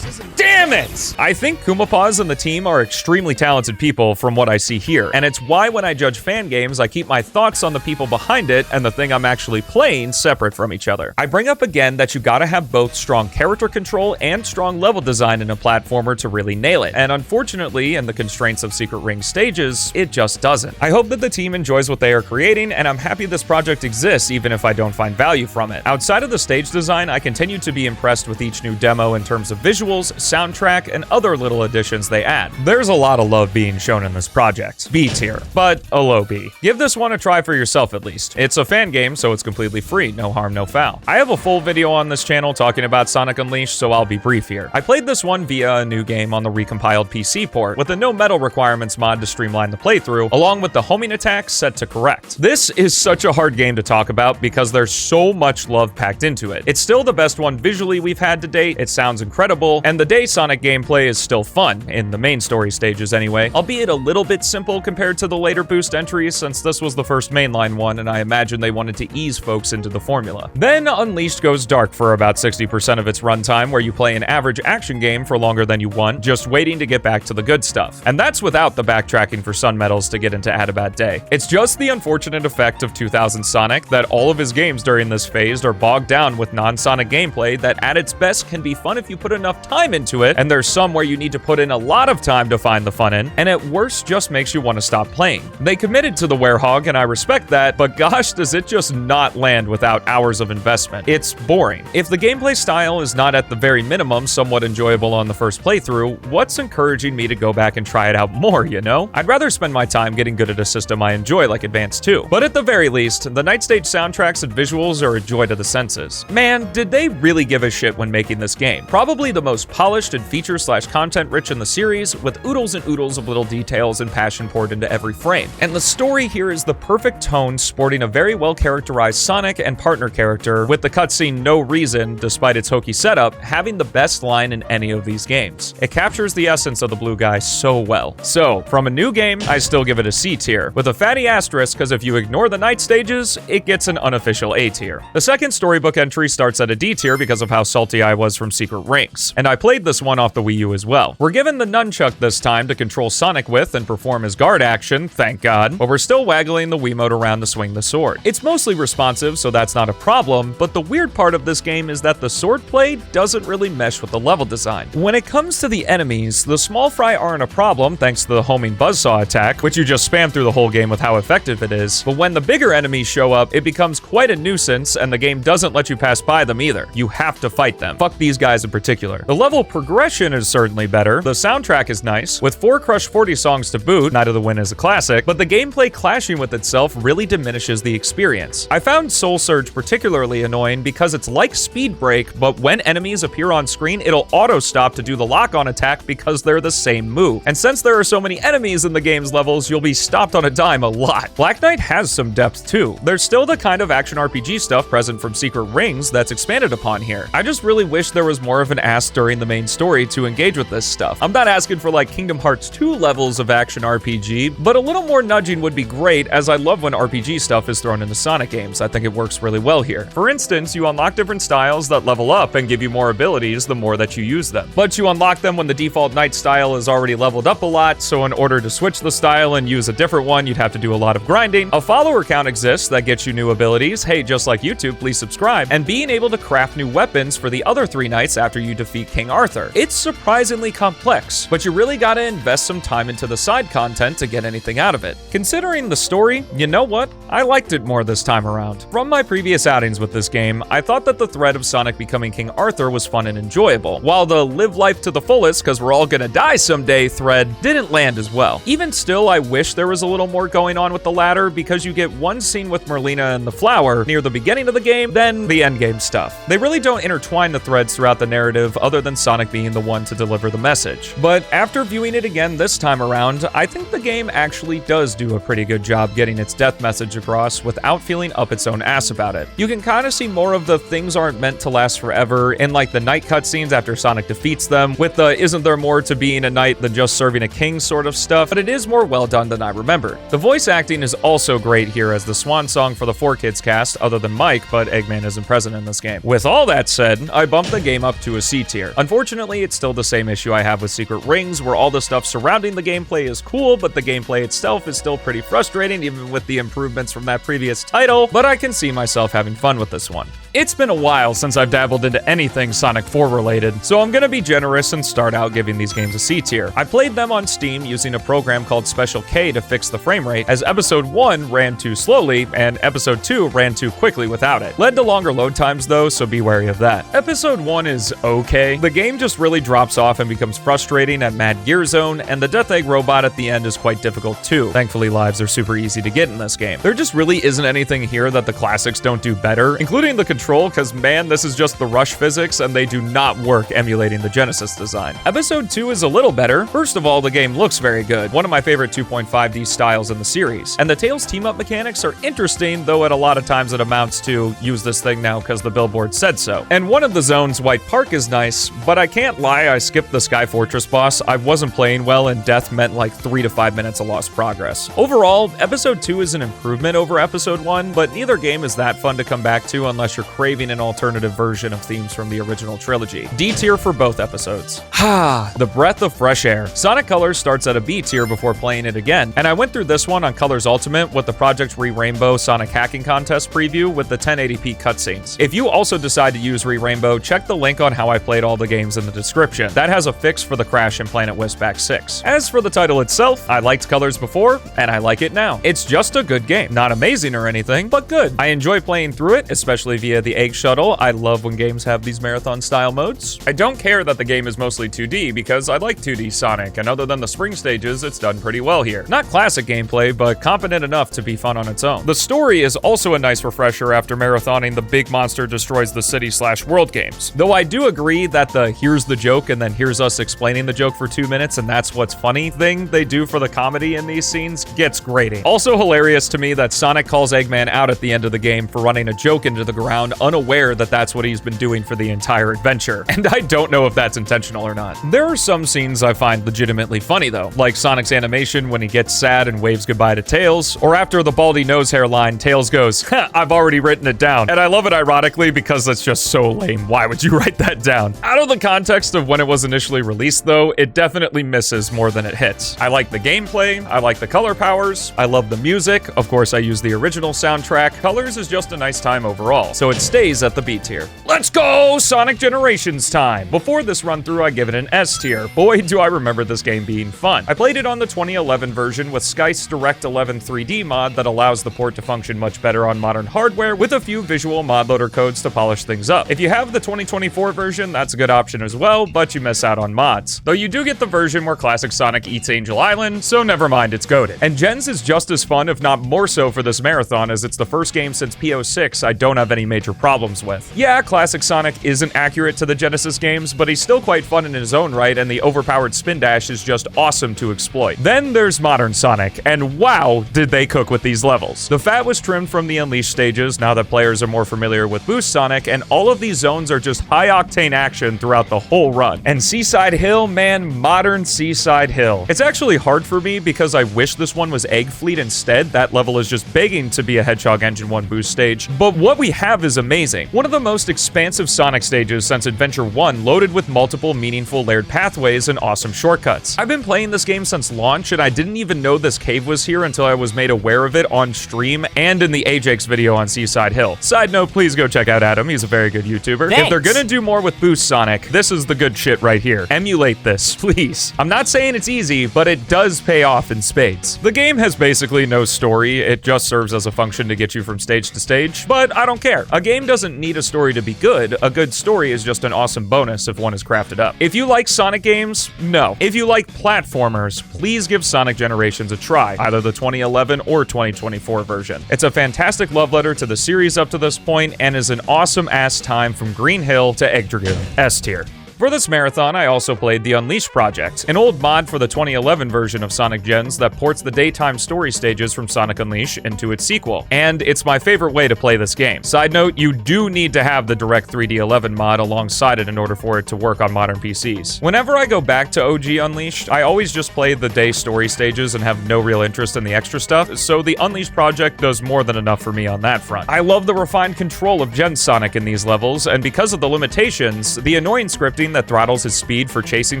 Damn it! I think Kumapaz and the team are extremely talented people from what I see here, and it's why when I judge fan games, I keep my thoughts on the people behind it and the thing I'm actually playing separate from each other. I bring up again that you gotta have both strong character control and strong level design in a platformer to really nail it, and unfortunately, in the constraints of Secret Ring stages, it just doesn't. I hope that the team enjoys what they are creating, and I'm happy this project exists even if I don't find value from it. Outside of the stage design, I continue to be impressed with each new demo in terms of visuals, soundtrack, and other little additions they add. There's a lot of love being shown in this project. B tier, but a low B. Give this one a try for yourself at least. It's a fan game, so it's completely free, no harm, no foul. I have a full video on this channel talking about Sonic Unleashed, so I'll be brief here. I played this one via a new game on the recompiled PC port, with a no metal requirements mod to streamline the playthrough, along with the homing attack set to correct. This is such a hard game to talk about because there's so much love packed into it. It's still the best one visually we've had to date, it sounds incredible, and the day Sonic gameplay is still fun, in the main story stages anyway, albeit a little bit simple compared to the later boost entries since this was the first mainline one and I imagine they wanted to ease folks into the formula. Then Unleashed goes dark for about 60% of its runtime where you play an average action game for longer than you want, just waiting to get back to the good stuff. And that's without the backtracking for sun medals to get into Had a Bad Day. It's just the unfortunate effect of 2000 Sonic that all of his games during this phase are bogged down with non-Sonic gameplay that at its best can be fun if you put enough time into it, it, and there's some where you need to put in a lot of time to find the fun in, and at worst just makes you want to stop playing. They committed to the werehog, and I respect that, but gosh, does it just not land without hours of investment. It's boring. If the gameplay style is not at the very minimum somewhat enjoyable on the first playthrough, what's encouraging me to go back and try it out more, you know? I'd rather spend my time getting good at a system I enjoy like Advance 2. But at the very least, the Night Stage soundtracks and visuals are a joy to the senses. Man, did they really give a shit when making this game. Probably the most polished and feature/content rich in the series, with oodles and oodles of little details and passion poured into every frame. And the story here is the perfect tone, sporting a very well-characterized Sonic and partner character, with the cutscene No Reason, despite its hokey setup, having the best line in any of these games. It captures the essence of the blue guy so well. So, from a new game, I still give it a C tier, with a fatty asterisk because if you ignore the night stages, it gets an unofficial A tier. The second storybook entry starts at a D tier because of how salty I was from Secret Rings, and I played this one off the Wii U as well. We're given the nunchuck this time to control Sonic with and perform his guard action, thank God, but we're still waggling the Wiimote around to swing the sword. It's mostly responsive, so that's not a problem, but the weird part of this game is that the sword play doesn't really mesh with the level design. When it comes to the enemies, the small fry aren't a problem thanks to the homing buzzsaw attack, which you just spam through the whole game with how effective it is, but when the bigger enemies show up, it becomes quite a nuisance, and the game doesn't let you pass by them either. You have to fight them. Fuck these guys in particular. The level progression is certainly better, the soundtrack is nice, with 4 Crush 40 songs to boot, Night of the Wind is a classic, but the gameplay clashing with itself really diminishes the experience. I found Soul Surge particularly annoying because it's like Speed Break, but when enemies appear on screen, it'll auto-stop to do the lock-on attack because they're the same move. And since there are so many enemies in the game's levels, you'll be stopped on a dime a lot. Black Knight has some depth too. There's still the kind of action RPG stuff present from Secret Rings that's expanded upon here. I just really wish there was more of an ask during the main story to engage with this stuff. I'm not asking for like Kingdom Hearts 2 levels of action RPG, but a little more nudging would be great, as I love when RPG stuff is thrown into Sonic games. I think it works really well here. For instance, you unlock different styles that level up and give you more abilities the more that you use them. But you unlock them when the default Knight style is already leveled up a lot, so in order to switch the style and use a different one, you'd have to do a lot of grinding. A follower count exists that gets you new abilities. Hey, just like YouTube, please subscribe. And being able to craft new weapons for the other 3 knights after you defeat King Arthur. It's surprisingly complex, but you really gotta invest some time into the side content to get anything out of it. Considering the story, you know what? I liked it more this time around. From my previous outings with this game, I thought that the thread of Sonic becoming King Arthur was fun and enjoyable, while the live life to the fullest cause we're all gonna die someday thread didn't land as well. Even still, I wish there was a little more going on with the latter, because you get one scene with Merlina and the flower near the beginning of the game, then the endgame stuff. They really don't intertwine the threads throughout the narrative other than Sonic being the one to deliver the message. But after viewing it again this time around, I think the game actually does do a pretty good job getting its death message across without feeling up its own ass about it. You can kind of see more of the things aren't meant to last forever in like the knight cutscenes after Sonic defeats them, with the isn't there more to being a knight than just serving a king sort of stuff, but it is more well done than I remember. The voice acting is also great here as the swan song for the 4Kids cast, other than Mike, but Eggman isn't present in this game. With all that said, I bumped the game up to a C tier. Unfortunately, it's still the same issue I have with Secret Rings, where all the stuff surrounding the gameplay is cool, but the gameplay itself is still pretty frustrating, even with the improvements from that previous title, but I can see myself having fun with this one. It's been a while since I've dabbled into anything Sonic 4 related, so I'm gonna be generous and start out giving these games a C tier. I played them on Steam using a program called Special K to fix the frame rate, as Episode 1 ran too slowly, and Episode 2 ran too quickly without it. Led to longer load times though, so be wary of that. Episode 1 is okay. The game just really drops off and becomes frustrating at Mad Gear Zone, and the Death Egg robot at the end is quite difficult too. Thankfully, lives are super easy to get in this game. There just really isn't anything here that the classics don't do better, including the control, because man, this is just the rush physics and they do not work emulating the Genesis design. Episode 2 is a little better. First of all, the game looks very good, one of my favorite 2.5D styles in the series, and the Tails team-up mechanics are interesting, though at a lot of times it amounts to use this thing now because the billboard said so. And one of the zones, White Park, is nice, but I can't lie, I skipped the Sky Fortress boss. I wasn't playing well and death meant like 3 to 5 minutes of lost progress. Overall, Episode 2 is an improvement over Episode 1, but neither game is that fun to come back to unless you're craving an alternative version of themes from the original trilogy. D tier for both episodes. The breath of fresh air. Sonic Colors starts at a B tier before playing it again, and I went through this one on Colors Ultimate with the Project Re-Rainbow Sonic Hacking Contest preview with the 1080p cutscenes. If you also decide to use Re-Rainbow, check the link on how I played all the games in the description. That has a fix for the crash in Planet Whisback 6. As for the title itself, I liked Colors before, and I like it now. It's just a good game. Not amazing or anything, but good. I enjoy playing through it, especially via the Egg Shuttle. I love when games have these marathon-style modes. I don't care that the game is mostly 2D, because I like 2D Sonic, and other than the spring stages, it's done pretty well here. Not classic gameplay, but competent enough to be fun on its own. The story is also a nice refresher after marathoning the Big Monster Destroys the City/World games. Though I do agree that the here's the joke and then here's us explaining the joke for 2 minutes and that's what's funny thing they do for the comedy in these scenes gets grating. Also hilarious to me that Sonic calls Eggman out at the end of the game for running a joke into the ground, unaware that that's what he's been doing for the entire adventure. And I don't know if that's intentional or not. There are some scenes I find legitimately funny though, like Sonic's animation when he gets sad and waves goodbye to Tails, or after the baldy nose hairline, Tails goes, "Ha, I've already written it down." And I love it ironically because that's just so lame. Why would you write that down? Out of the context of when it was initially released though, it definitely misses more than it hits. I like the gameplay, I like the color powers, I love the music, of course I use the original soundtrack. Colors is just a nice time overall, so it stays at the B tier. Let's go! Sonic Generations time! Before this run through, I give it an S tier. Boy, do I remember this game being fun. I played it on the 2011 version with Sky's Direct 11 3D mod that allows the port to function much better on modern hardware with a few visual mod loader codes to polish things up. If you have the 2024 version, that's a good option as well, but you miss out on mods. Though you do get the version where classic Sonic eats Angel Island, so never mind, it's goated. And Gens is just as fun, if not more so for this marathon, as it's the first game since PO6 I don't have any major problems with. Yeah, classic Sonic isn't accurate to the Genesis games, but he's still quite fun in his own right, and the overpowered spin dash is just awesome to exploit. Then there's modern Sonic, and wow, did they cook with these levels. The fat was trimmed from the Unleashed stages now that players are more familiar with Boost Sonic, and all of these zones are just high-octane action throughout the whole run. And Seaside Hill, man, modern Seaside Hill. It's actually hard for me because I wish this one was Egg Fleet instead. That level is just begging to be a Hedgehog Engine 1 boost stage, but what we have is amazing. One of the most expansive Sonic stages since Adventure 1, loaded with multiple meaningful layered pathways and awesome shortcuts. I've been playing this game since launch, and I didn't even know this cave was here until I was made aware of it on stream and in the Ajax video on Seaside Hill. Side note, please go check out Adam, he's a very good YouTuber. Thanks. If they're gonna do more with Boost Sonic, this is the good shit right here. Emulate this, please. I'm not saying it's easy, but it does pay off in spades. The game has basically no story, it just serves as a function to get you from stage to stage, but I don't care. A game doesn't need a story to be good, a good story is just an awesome bonus if one is crafted up. If you like Sonic games, no. If you like platformers, please give Sonic Generations a try, either the 2011 or 2024 version. It's a fantastic love letter to the series up to this point, and is an awesome-ass time from Green Hill to Egg Dragoon. S tier. For this marathon, I also played the Unleashed project, an old mod for the 2011 version of Sonic Gens that ports the daytime story stages from Sonic Unleashed into its sequel, and it's my favorite way to play this game. Side note, you do need to have the Direct 3D11 mod alongside it in order for it to work on modern PCs. Whenever I go back to OG Unleashed, I always just play the day story stages and have no real interest in the extra stuff, so the Unleashed project does more than enough for me on that front. I love the refined control of Gen Sonic in these levels, and because of the limitations, the annoying scripting that throttles his speed for chasing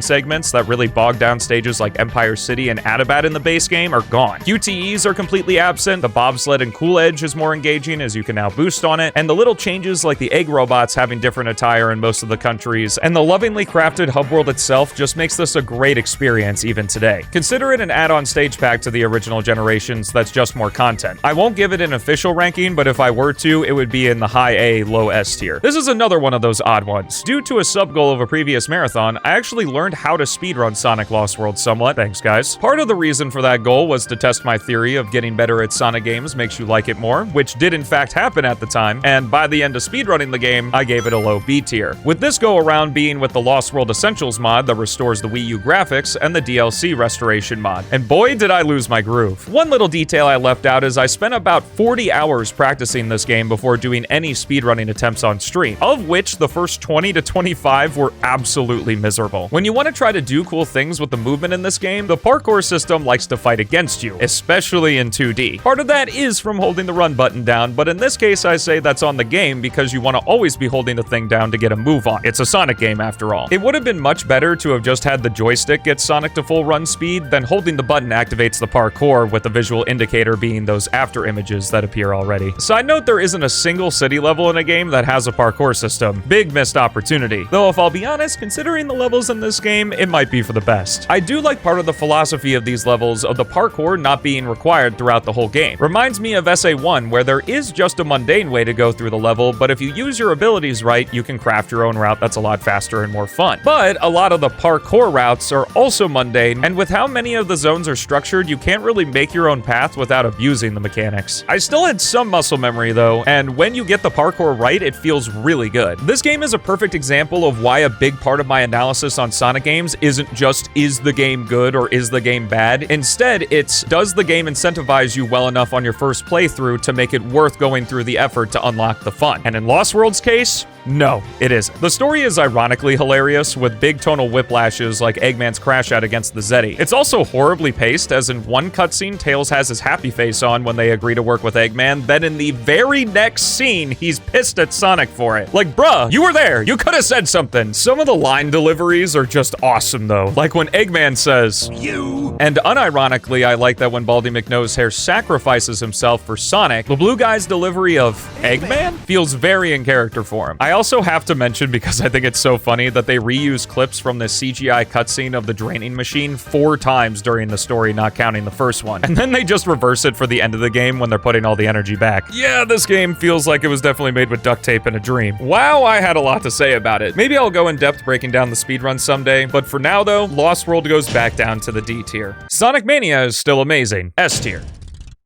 segments that really bog down stages like Empire City and Atabat in the base game are gone. QTEs are completely absent, the bobsled and Cool Edge is more engaging as you can now boost on it, and the little changes like the egg robots having different attire in most of the countries, and the lovingly crafted hub world itself just makes this a great experience even today. Consider it an add-on stage pack to the original Generations that's just more content. I won't give it an official ranking, but if I were to, it would be in the high A, low S tier. This is another one of those odd ones. Due to a sub-goal of a previous marathon, I actually learned how to speedrun Sonic Lost World somewhat. Thanks, guys. Part of the reason for that goal was to test my theory of getting better at Sonic games makes you like it more, which did in fact happen at the time, and by the end of speedrunning the game, I gave it a low B tier. With this go around being with the Lost World Essentials mod that restores the Wii U graphics and the DLC restoration mod. And boy, did I lose my groove. One little detail I left out is I spent about 40 hours practicing this game before doing any speedrunning attempts on stream, of which the first 20 to 25 were absolutely miserable. When you want to try to do cool things with the movement in this game, the parkour system likes to fight against you, especially in 2D. Part of that is from holding the run button down, but in this case I say that's on the game because you want to always be holding the thing down to get a move on. It's a Sonic game after all. It would have been much better to have just had the joystick get Sonic to full run speed than holding the button activates the parkour, with the visual indicator being those after images that appear already. Side note, there isn't a single city level in a game that has a parkour system. Big missed opportunity. Though if I'll be honest, considering the levels in this game, it might be for the best. I do like part of the philosophy of these levels of the parkour not being required throughout the whole game. Reminds me of SA1, where there is just a mundane way to go through the level, but if you use your abilities right, you can craft your own route that's a lot faster and more fun. But a lot of the parkour routes are also mundane, and with how many of the zones are structured, you can't really make your own path without abusing the mechanics. I still had some muscle memory though, and when you get the parkour right, it feels really good. This game is a perfect example of why a big part of my analysis on Sonic games isn't just, is the game good or is the game bad? Instead, it's, does the game incentivize you well enough on your first playthrough to make it worth going through the effort to unlock the fun? And in Lost World's case, no, it isn't. The story is ironically hilarious, with big tonal whiplashes like Eggman's crash out against the Zeddy. It's also horribly paced, as in one cutscene, Tails has his happy face on when they agree to work with Eggman, then in the very next scene, he's pissed at Sonic for it. Like, bruh, you were there, you could have said something. Some of the line deliveries are just awesome though, like when Eggman says, "You." And unironically, I like that when Baldy McNosehair sacrifices himself for Sonic, the blue guy's delivery of Eggman feels very in character for him. I also have to mention, because I think it's so funny, that they reuse clips from the CGI cutscene of the draining machine 4 times during the story, not counting the first one. And then they just reverse it for the end of the game when they're putting all the energy back. Yeah, this game feels like it was definitely made with duct tape and a dream. Wow, I had a lot to say about it. Maybe I'll go in depth breaking down the speedrun someday, but for now though, Lost World goes back down to the D tier. Sonic Mania is still amazing. S tier.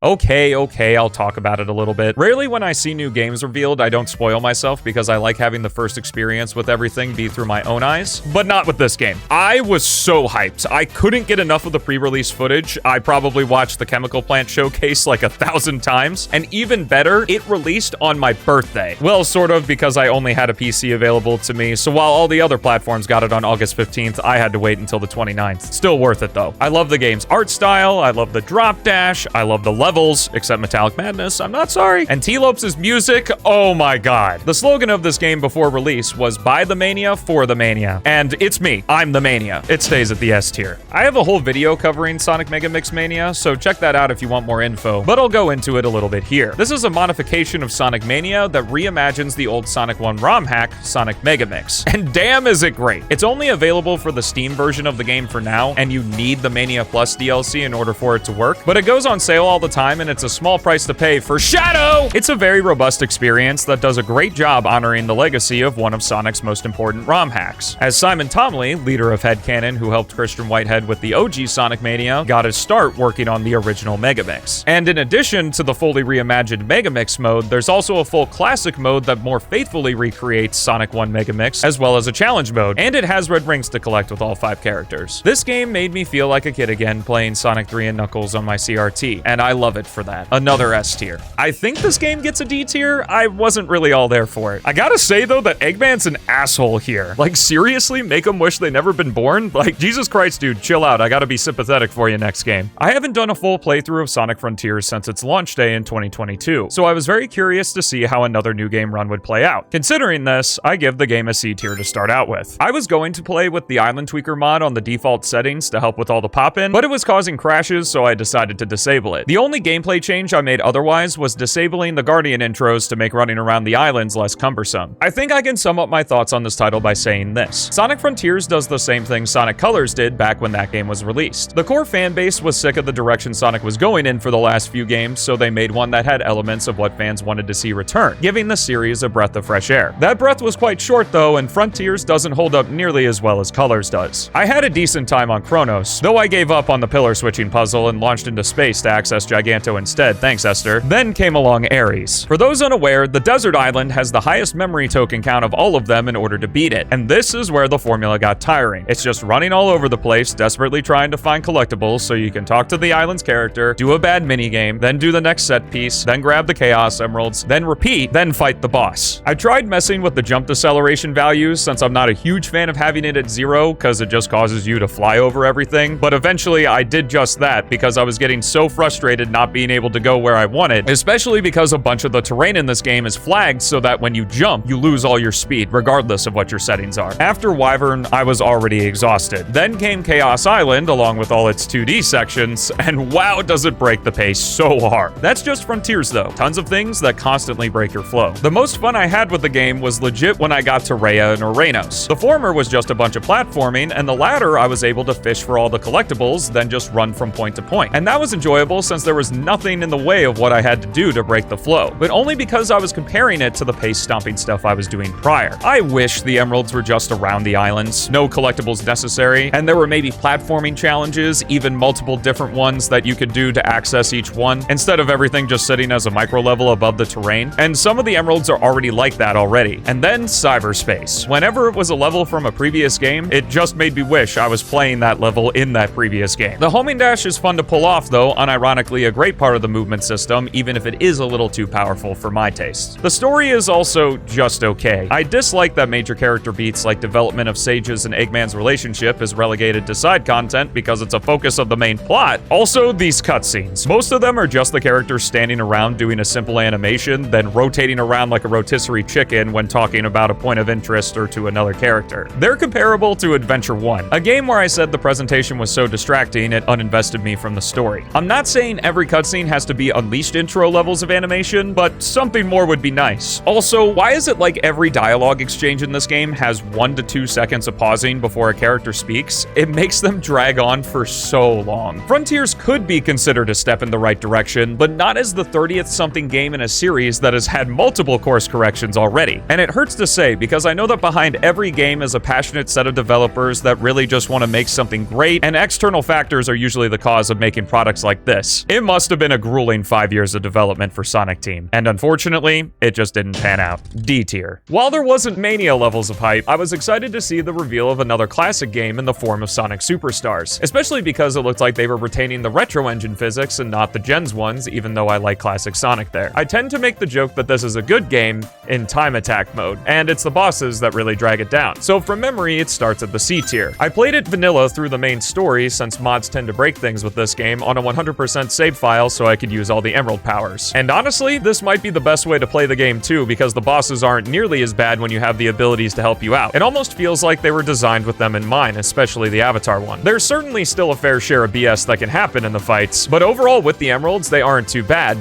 Okay, I'll talk about it a little bit. Rarely when I see new games revealed, I don't spoil myself because I like having the first experience with everything be through my own eyes, but not with this game. I was so hyped. I couldn't get enough of the pre-release footage. I probably watched the chemical plant showcase like 1,000 times, and even better, it released on my birthday. Well, sort of, because I only had a PC available to me, so while all the other platforms got it on August 15th, I had to wait until the 29th. Still worth it though. I love the game's art style, I love the drop dash, I love the levels, except Metallic Madness, I'm not sorry. And T-Lopes' music, oh my god. The slogan of this game before release was "Buy the Mania for the Mania." And it's me, I'm the Mania. It stays at the S tier. I have a whole video covering Sonic Mega Mix Mania, so check that out if you want more info, but I'll go into it a little bit here. This is a modification of Sonic Mania that reimagines the old Sonic 1 ROM hack, Sonic Mega Mix. And damn is it great. It's only available for the Steam version of the game for now, and you need the Mania Plus DLC in order for it to work, but it goes on sale all the time, and it's a small price to pay for Shadow! It's a very robust experience that does a great job honoring the legacy of one of Sonic's most important ROM hacks. As Simon Tomley, leader of Headcanon who helped Christian Whitehead with the OG Sonic Mania, got his start working on the original Megamix. And in addition to the fully reimagined Megamix mode, there's also a full classic mode that more faithfully recreates Sonic 1 Megamix, as well as a challenge mode, and it has red rings to collect with all 5 characters. This game made me feel like a kid again playing Sonic 3 and Knuckles on my CRT, and I love it for that. Another S tier. I think this game gets a D tier. I wasn't really all there for it. I gotta say though that Eggman's an asshole here. Like seriously, make him wish they never been born? Like Jesus Christ, dude, chill out. I gotta be sympathetic for you next game. I haven't done a full playthrough of Sonic Frontiers since its launch day in 2022, so I was very curious to see how another new game run would play out. Considering this, I give the game a C tier to start out with. I was going to play with the Island Tweaker mod on the default settings to help with all the pop-in, but it was causing crashes, so I decided to disable it. The only gameplay change I made otherwise was disabling the Guardian intros to make running around the islands less cumbersome. I think I can sum up my thoughts on this title by saying this. Sonic Frontiers does the same thing Sonic Colors did back when that game was released. The core fan base was sick of the direction Sonic was going in for the last few games, so they made one that had elements of what fans wanted to see return, giving the series a breath of fresh air. That breath was quite short though, and Frontiers doesn't hold up nearly as well as Colors does. I had a decent time on Chronos, though I gave up on the pillar switching puzzle and launched into space to access gigantic Giganto instead, thanks Esther. Then came along Ares. For those unaware, the desert island has the highest memory token count of all of them in order to beat it, and this is where the formula got tiring. It's just running all over the place, desperately trying to find collectibles so you can talk to the island's character, do a bad minigame, then do the next set piece, then grab the Chaos Emeralds, then repeat, then fight the boss. I tried messing with the jump deceleration values since I'm not a huge fan of having it at 0 because it just causes you to fly over everything, but eventually I did just that because I was getting so frustrated not being able to go where I wanted, especially because a bunch of the terrain in this game is flagged so that when you jump, you lose all your speed regardless of what your settings are. After Wyvern, I was already exhausted. Then came Chaos Island along with all its 2D sections, and wow does it break the pace so hard. That's just Frontiers though. Tons of things that constantly break your flow. The most fun I had with the game was legit when I got to Rhea and Uranus. The former was just a bunch of platforming, and the latter I was able to fish for all the collectibles, then just run from point to point. And that was enjoyable since there was nothing in the way of what I had to do to break the flow, but only because I was comparing it to the pace stomping stuff I was doing prior. I wish the emeralds were just around the islands, no collectibles necessary, and there were maybe platforming challenges, even multiple different ones that you could do to access each one, instead of everything just sitting as a micro level above the terrain. And some of the emeralds are already like that already. And then cyberspace. Whenever it was a level from a previous game, it just made me wish I was playing that level in that previous game. The homing dash is fun to pull off though, unironically a great part of the movement system, even if it is a little too powerful for my taste. The story is also just okay. I dislike that major character beats like development of Sage's and Eggman's relationship is relegated to side content because it's a focus of the main plot. Also, these cutscenes. Most of them are just the characters standing around doing a simple animation, then rotating around like a rotisserie chicken when talking about a point of interest or to another character. They're comparable to Adventure 1, a game where I said the presentation was so distracting it uninvested me from the story. I'm not saying every cutscene has to be Unleashed intro levels of animation, but something more would be nice. Also, why is it like every dialogue exchange in this game has 1 to 2 seconds of pausing before a character speaks? It makes them drag on for so long. Frontiers could be considered a step in the right direction, but not as the 30th something game in a series that has had multiple course corrections already. And it hurts to say because I know that behind every game is a passionate set of developers that really just want to make something great, and external factors are usually the cause of making products like this. It must have been a grueling 5 years of development for Sonic Team, and unfortunately, it just didn't pan out. D tier. While there wasn't mania levels of hype, I was excited to see the reveal of another classic game in the form of Sonic Superstars, especially because it looked like they were retaining the retro engine physics and not the gens ones, even though I like classic Sonic there. I tend to make the joke that this is a good game in time attack mode, and it's the bosses that really drag it down. So from memory, it starts at the C tier. I played it vanilla through the main story since mods tend to break things with this game on a 100% save file so I could use all the emerald powers. And honestly, this might be the best way to play the game too, because the bosses aren't nearly as bad when you have the abilities to help you out. It almost feels like they were designed with them in mind, especially the Avatar one. There's certainly still a fair share of BS that can happen in the fights, but overall with the emeralds, they aren't too bad.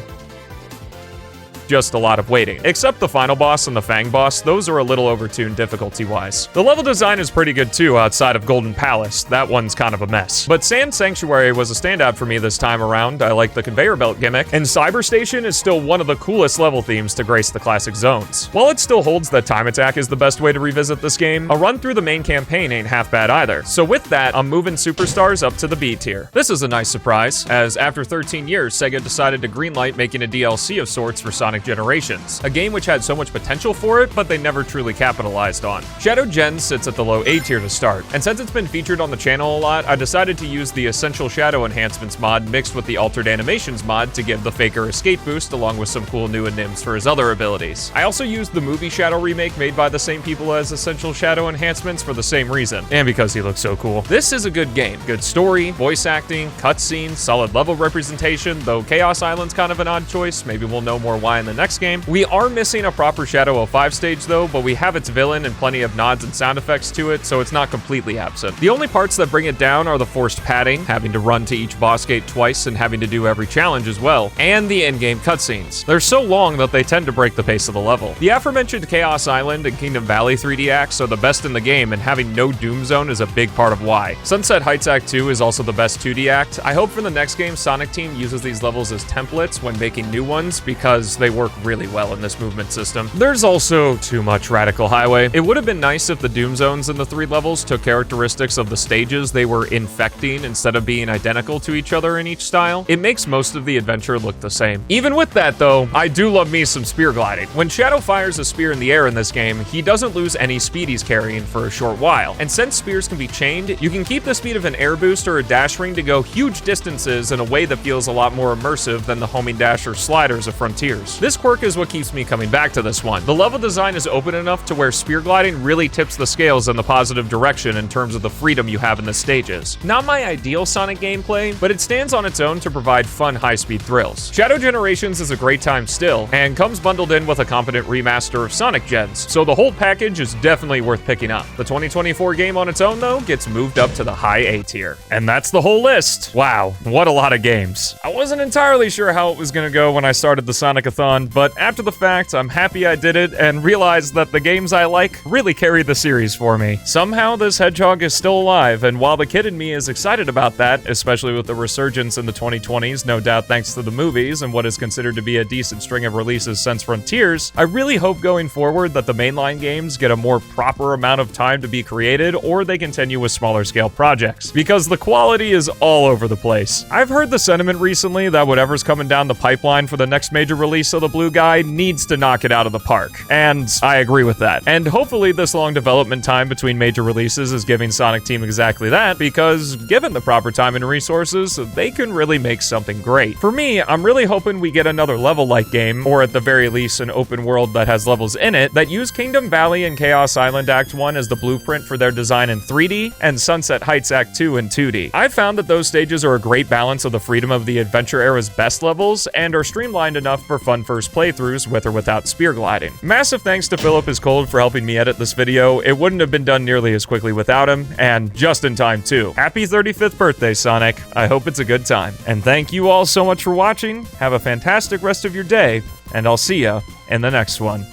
Just a lot of waiting. Except the final boss and the Fang boss, those are a little overtuned difficulty-wise. The level design is pretty good too outside of Golden Palace. That one's kind of a mess. But Sand Sanctuary was a standout for me this time around. I like the conveyor belt gimmick, and Cyber Station is still one of the coolest level themes to grace the classic zones. While it still holds that time attack is the best way to revisit this game, a run through the main campaign ain't half bad either. So with that, I'm moving Superstars up to the B tier. This is a nice surprise, as after 13 years, Sega decided to greenlight making a DLC of sorts for Sonic Generations, a game which had so much potential for it, but they never truly capitalized on. Shadow Gens sits at the low A tier to start, and since it's been featured on the channel a lot, I decided to use the Essential Shadow Enhancements mod mixed with the Altered Animations mod to give the Faker escape boost along with some cool new enigms for his other abilities. I also used the Movie Shadow remake made by the same people as Essential Shadow Enhancements for the same reason, and because he looks so cool. This is a good game. Good story, voice acting, cutscenes, solid level representation, though Chaos Island's kind of an odd choice. Maybe we'll know more why in the next game. We are missing a proper Shadow 05 stage though, but we have its villain and plenty of nods and sound effects to it, so it's not completely absent. The only parts that bring it down are the forced padding, having to run to each boss gate twice and having to do every challenge as well, and the in-game cutscenes. They're so long that they tend to break the pace of the level. The aforementioned Chaos Island and Kingdom Valley 3D acts are the best in the game, and having no Doom Zone is a big part of why. Sunset Heights Act 2 is also the best 2D act. I hope for the next game Sonic Team uses these levels as templates when making new ones, because they work really well in this movement system. There's also too much Radical Highway. It would have been nice if the Doom Zones in the 3 levels took characteristics of the stages they were infecting instead of being identical to each other in each style. It makes most of the adventure look the same. Even with that though, I do love me some spear gliding. When Shadow fires a spear in the air in this game, he doesn't lose any speed he's carrying for a short while. And since spears can be chained, you can keep the speed of an air boost or a dash ring to go huge distances in a way that feels a lot more immersive than the homing dash or sliders of Frontiers. This quirk is what keeps me coming back to this one. The level design is open enough to where spear gliding really tips the scales in the positive direction in terms of the freedom you have in the stages. Not my ideal Sonic gameplay, but it stands on its own to provide fun high-speed thrills. Shadow Generations is a great time still, and comes bundled in with a competent remaster of Sonic Gens, so the whole package is definitely worth picking up. The 2024 game on its own, though, gets moved up to the high A tier. And that's the whole list. Wow, what a lot of games. I wasn't entirely sure how it was gonna go when I started the Sonic-a-thon, but after the fact, I'm happy I did it and realized that the games I like really carry the series for me. Somehow this hedgehog is still alive, and while the kid in me is excited about that, especially with the resurgence in the 2020s, no doubt thanks to the movies and what is considered to be a decent string of releases since Frontiers, I really hope going forward that the mainline games get a more proper amount of time to be created, or they continue with smaller scale projects, because the quality is all over the place. I've heard the sentiment recently that whatever's coming down the pipeline for the next major release of the Blue Guy needs to knock it out of the park, and I agree with that. And hopefully this long development time between major releases is giving Sonic Team exactly that, because given the proper time and resources, they can really make something great. For me, I'm really hoping we get another level-like game, or at the very least an open world that has levels in it, that use Kingdom Valley and Chaos Island Act 1 as the blueprint for their design in 3D, and Sunset Heights Act 2 in 2D. I've found that those stages are a great balance of the freedom of the adventure era's best levels, and are streamlined enough for fun first playthroughs with or without spear gliding. Massive thanks to Philip is Cold for helping me edit this video. It wouldn't have been done nearly as quickly without him, and just in time too. Happy 35th birthday, Sonic. I hope it's a good time. And thank you all so much for watching. Have a fantastic rest of your day, and I'll see ya in the next one.